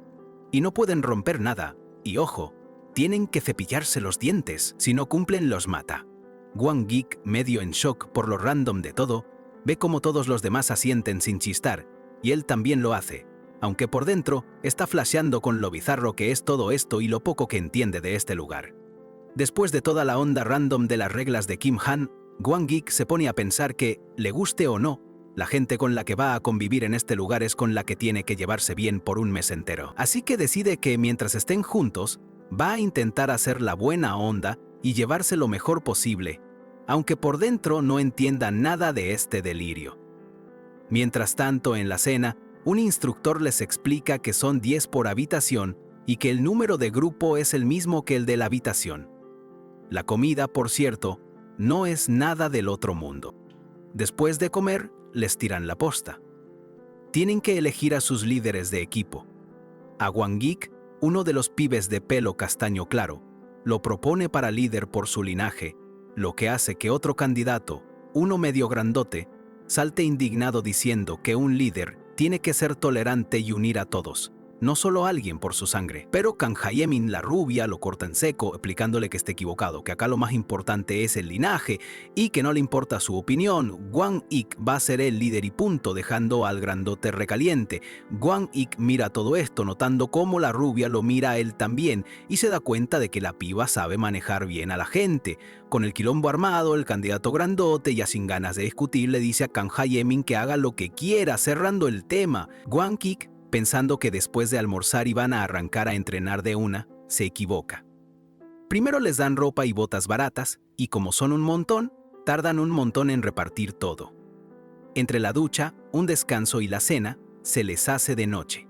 y no pueden romper nada, y ojo, tienen que cepillarse los dientes, si no cumplen los mata. Wang-ik, medio en shock por lo random de todo, ve cómo todos los demás asienten sin chistar, y él también lo hace, aunque por dentro está flasheando con lo bizarro que es todo esto y lo poco que entiende de este lugar. Después de toda la onda random de las reglas de Kim Han, Wang-ik se pone a pensar que, le guste o no, la gente con la que va a convivir en este lugar es con la que tiene que llevarse bien por un mes entero. Así que decide que mientras estén juntos, va a intentar hacer la buena onda y llevarse lo mejor posible, aunque por dentro no entienda nada de este delirio. Mientras tanto, en la cena, un instructor les explica que son 10 por habitación y que el número de grupo es el mismo que el de la habitación. La comida, por cierto, no es nada del otro mundo. Después de comer, les tiran la posta. Tienen que elegir a sus líderes de equipo. A Wang-ik, uno de los pibes de pelo castaño claro, lo propone para líder por su linaje, lo que hace que otro candidato, uno medio grandote, salte indignado diciendo que un líder tiene que ser tolerante y unir a todos, no solo a alguien por su sangre. Pero Kang Hye-min, la rubia, lo corta en seco, explicándole que está equivocado, que acá lo más importante es el linaje y que no le importa su opinión. Wang-ik va a ser el líder y punto, dejando al grandote recaliente. Wang-ik mira todo esto, notando cómo la rubia lo mira a él también y se da cuenta de que la piba sabe manejar bien a la gente. Con el quilombo armado, el candidato grandote, ya sin ganas de discutir, le dice a Kang Hye-min que haga lo que quiera, cerrando el tema. Wang-ik, pensando que después de almorzar iban a arrancar a entrenar de una, se equivoca. Primero les dan ropa y botas baratas, y como son un montón, tardan un montón en repartir todo. Entre la ducha, un descanso y la cena, se les hace de noche.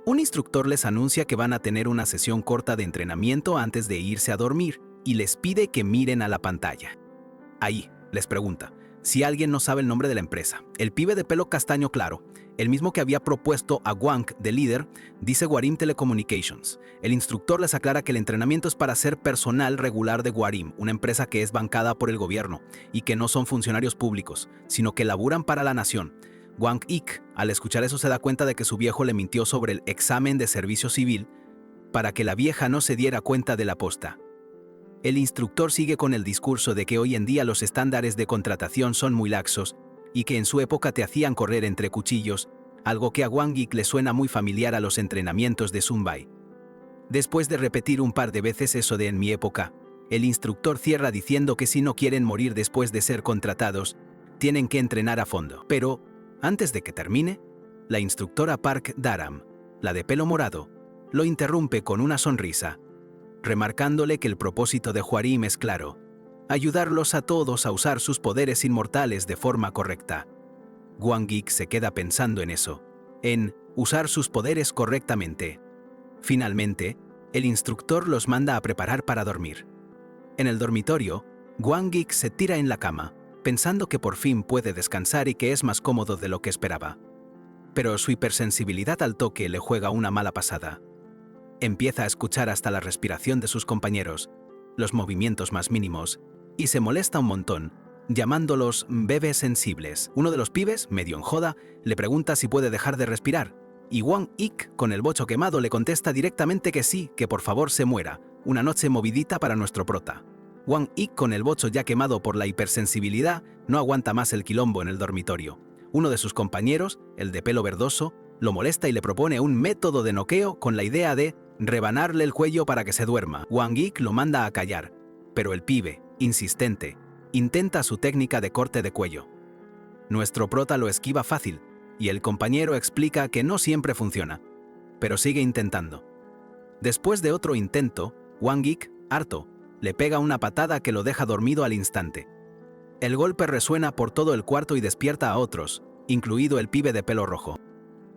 Un instructor les anuncia que van a tener una sesión corta de entrenamiento antes de irse a dormir, y les pide que miren a la pantalla. Ahí, les pregunta, si alguien no sabe el nombre de la empresa. El pibe de pelo castaño claro, el mismo que había propuesto a Wang de líder, dice Hwarim Telecommunications. El instructor les aclara que el entrenamiento es para ser personal regular de Hwarim, una empresa que es bancada por el gobierno y que no son funcionarios públicos, sino que laburan para la nación. Wang-ik, al escuchar eso, se da cuenta de que su viejo le mintió sobre el examen de servicio civil para que la vieja no se diera cuenta de la posta. El instructor sigue con el discurso de que hoy en día los estándares de contratación son muy laxos y que en su época te hacían correr entre cuchillos, algo que a Wang-ik le suena muy familiar a los entrenamientos de Sunbai. Después de repetir un par de veces eso de en mi época, el instructor cierra diciendo que si no quieren morir después de ser contratados, tienen que entrenar a fondo. Pero, antes de que termine, la instructora Park Daram, la de pelo morado, lo interrumpe con una sonrisa, remarcándole que el propósito de Hwarim es claro: ayudarlos a todos a usar sus poderes inmortales de forma correcta. Wang-ik se queda pensando en eso, en usar sus poderes correctamente. Finalmente, el instructor los manda a preparar para dormir. En el dormitorio, Wang-ik se tira en la cama, pensando que por fin puede descansar y que es más cómodo de lo que esperaba. Pero su hipersensibilidad al toque le juega una mala pasada. Empieza a escuchar hasta la respiración de sus compañeros, los movimientos más mínimos, y se molesta un montón, llamándolos bebés sensibles. Uno de los pibes, medio en joda, le pregunta si puede dejar de respirar, y Wang-ik, con el bocho quemado, le contesta directamente que sí, que por favor se muera, una noche movidita para nuestro prota. Wang-ik, con el bocho ya quemado por la hipersensibilidad, no aguanta más el quilombo en el dormitorio. Uno de sus compañeros, el de pelo verdoso, lo molesta y le propone un método de noqueo con la idea de rebanarle el cuello para que se duerma. Wang-ik lo manda a callar, pero el pibe, insistente, intenta su técnica de corte de cuello. Nuestro prota lo esquiva fácil, y el compañero explica que no siempre funciona, pero sigue intentando. Después de otro intento, Wang-ik, harto, le pega una patada que lo deja dormido al instante. El golpe resuena por todo el cuarto y despierta a otros, incluido el pibe de pelo rojo.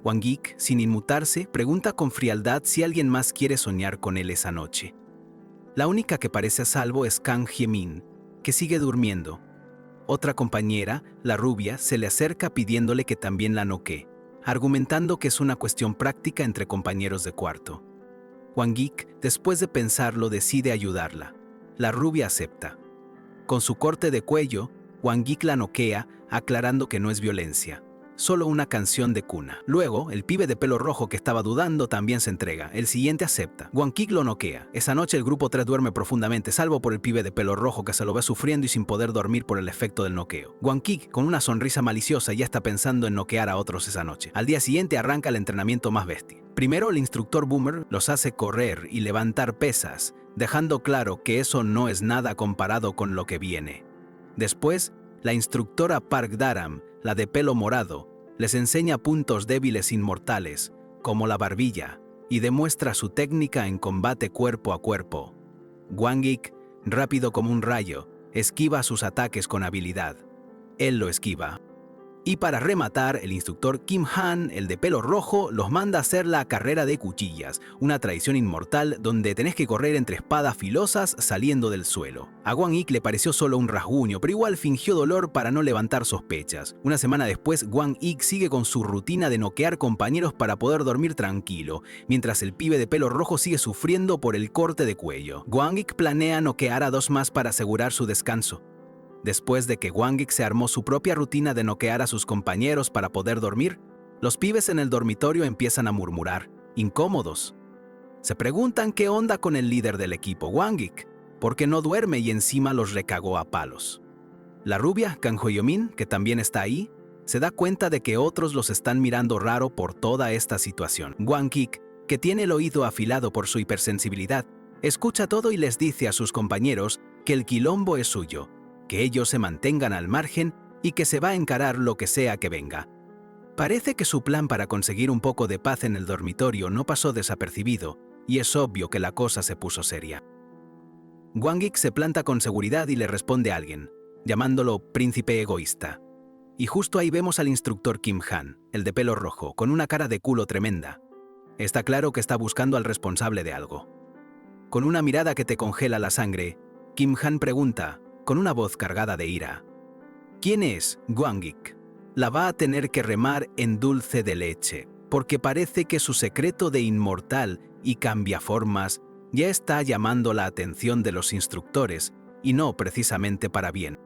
Wang Geek, sin inmutarse, pregunta con frialdad si alguien más quiere soñar con él esa noche. La única que parece a salvo es Kang Hye-min, que sigue durmiendo. Otra compañera, la rubia, se le acerca pidiéndole que también la noquee, argumentando que es una cuestión práctica entre compañeros de cuarto. Wang Geek, después de pensarlo, decide ayudarla. La rubia acepta. Con su corte de cuello, Wang Geek la noquea, aclarando que no es violencia, solo una canción de cuna. Luego, el pibe de pelo rojo que estaba dudando también se entrega. El siguiente acepta. Wang Geek lo noquea. Esa noche el grupo 3 duerme profundamente, salvo por el pibe de pelo rojo que se lo ve sufriendo y sin poder dormir por el efecto del noqueo. Wang Geek, con una sonrisa maliciosa, ya está pensando en noquear a otros esa noche. Al día siguiente arranca el entrenamiento más bestia. Primero, el instructor Boomer los hace correr y levantar pesas, dejando claro que eso no es nada comparado con lo que viene. Después, la instructora Park Daram, la de pelo morado, les enseña puntos débiles inmortales, como la barbilla, y demuestra su técnica en combate cuerpo a cuerpo. Wang Geek, rápido como un rayo, esquiva sus ataques con habilidad. Él lo esquiva. Y para rematar, el instructor Kim Han, el de pelo rojo, los manda a hacer la carrera de cuchillas, una tradición inmortal donde tenés que correr entre espadas filosas saliendo del suelo. A Wang Geek le pareció solo un rasguño, pero igual fingió dolor para no levantar sospechas. Una semana después, Wang Geek sigue con su rutina de noquear compañeros para poder dormir tranquilo, mientras el pibe de pelo rojo sigue sufriendo por el corte de cuello. Wang Geek planea noquear a 2 más para asegurar su descanso. Después de que Wang Geek se armó su propia rutina de noquear a sus compañeros para poder dormir, los pibes en el dormitorio empiezan a murmurar, incómodos. Se preguntan qué onda con el líder del equipo, Wang Geek, porque no duerme y encima los recagó a palos. La rubia, Kang Hye-min, que también está ahí, se da cuenta de que otros los están mirando raro por toda esta situación. Wang Geek, que tiene el oído afilado por su hipersensibilidad, escucha todo y les dice a sus compañeros que el quilombo es suyo, que ellos se mantengan al margen y que se va a encarar lo que sea que venga. Parece que su plan para conseguir un poco de paz en el dormitorio no pasó desapercibido, y es obvio que la cosa se puso seria. Wang Geek se planta con seguridad y le responde a alguien, llamándolo príncipe egoísta. Y justo ahí vemos al instructor Kim Han, el de pelo rojo, con una cara de culo tremenda. Está claro que está buscando al responsable de algo. Con una mirada que te congela la sangre, Kim Han pregunta, con una voz cargada de ira, ¿quién es Wang Geek? La va a tener que remar en dulce de leche, porque parece que su secreto de inmortal y cambiaformas ya está llamando la atención de los instructores, y no precisamente para bien.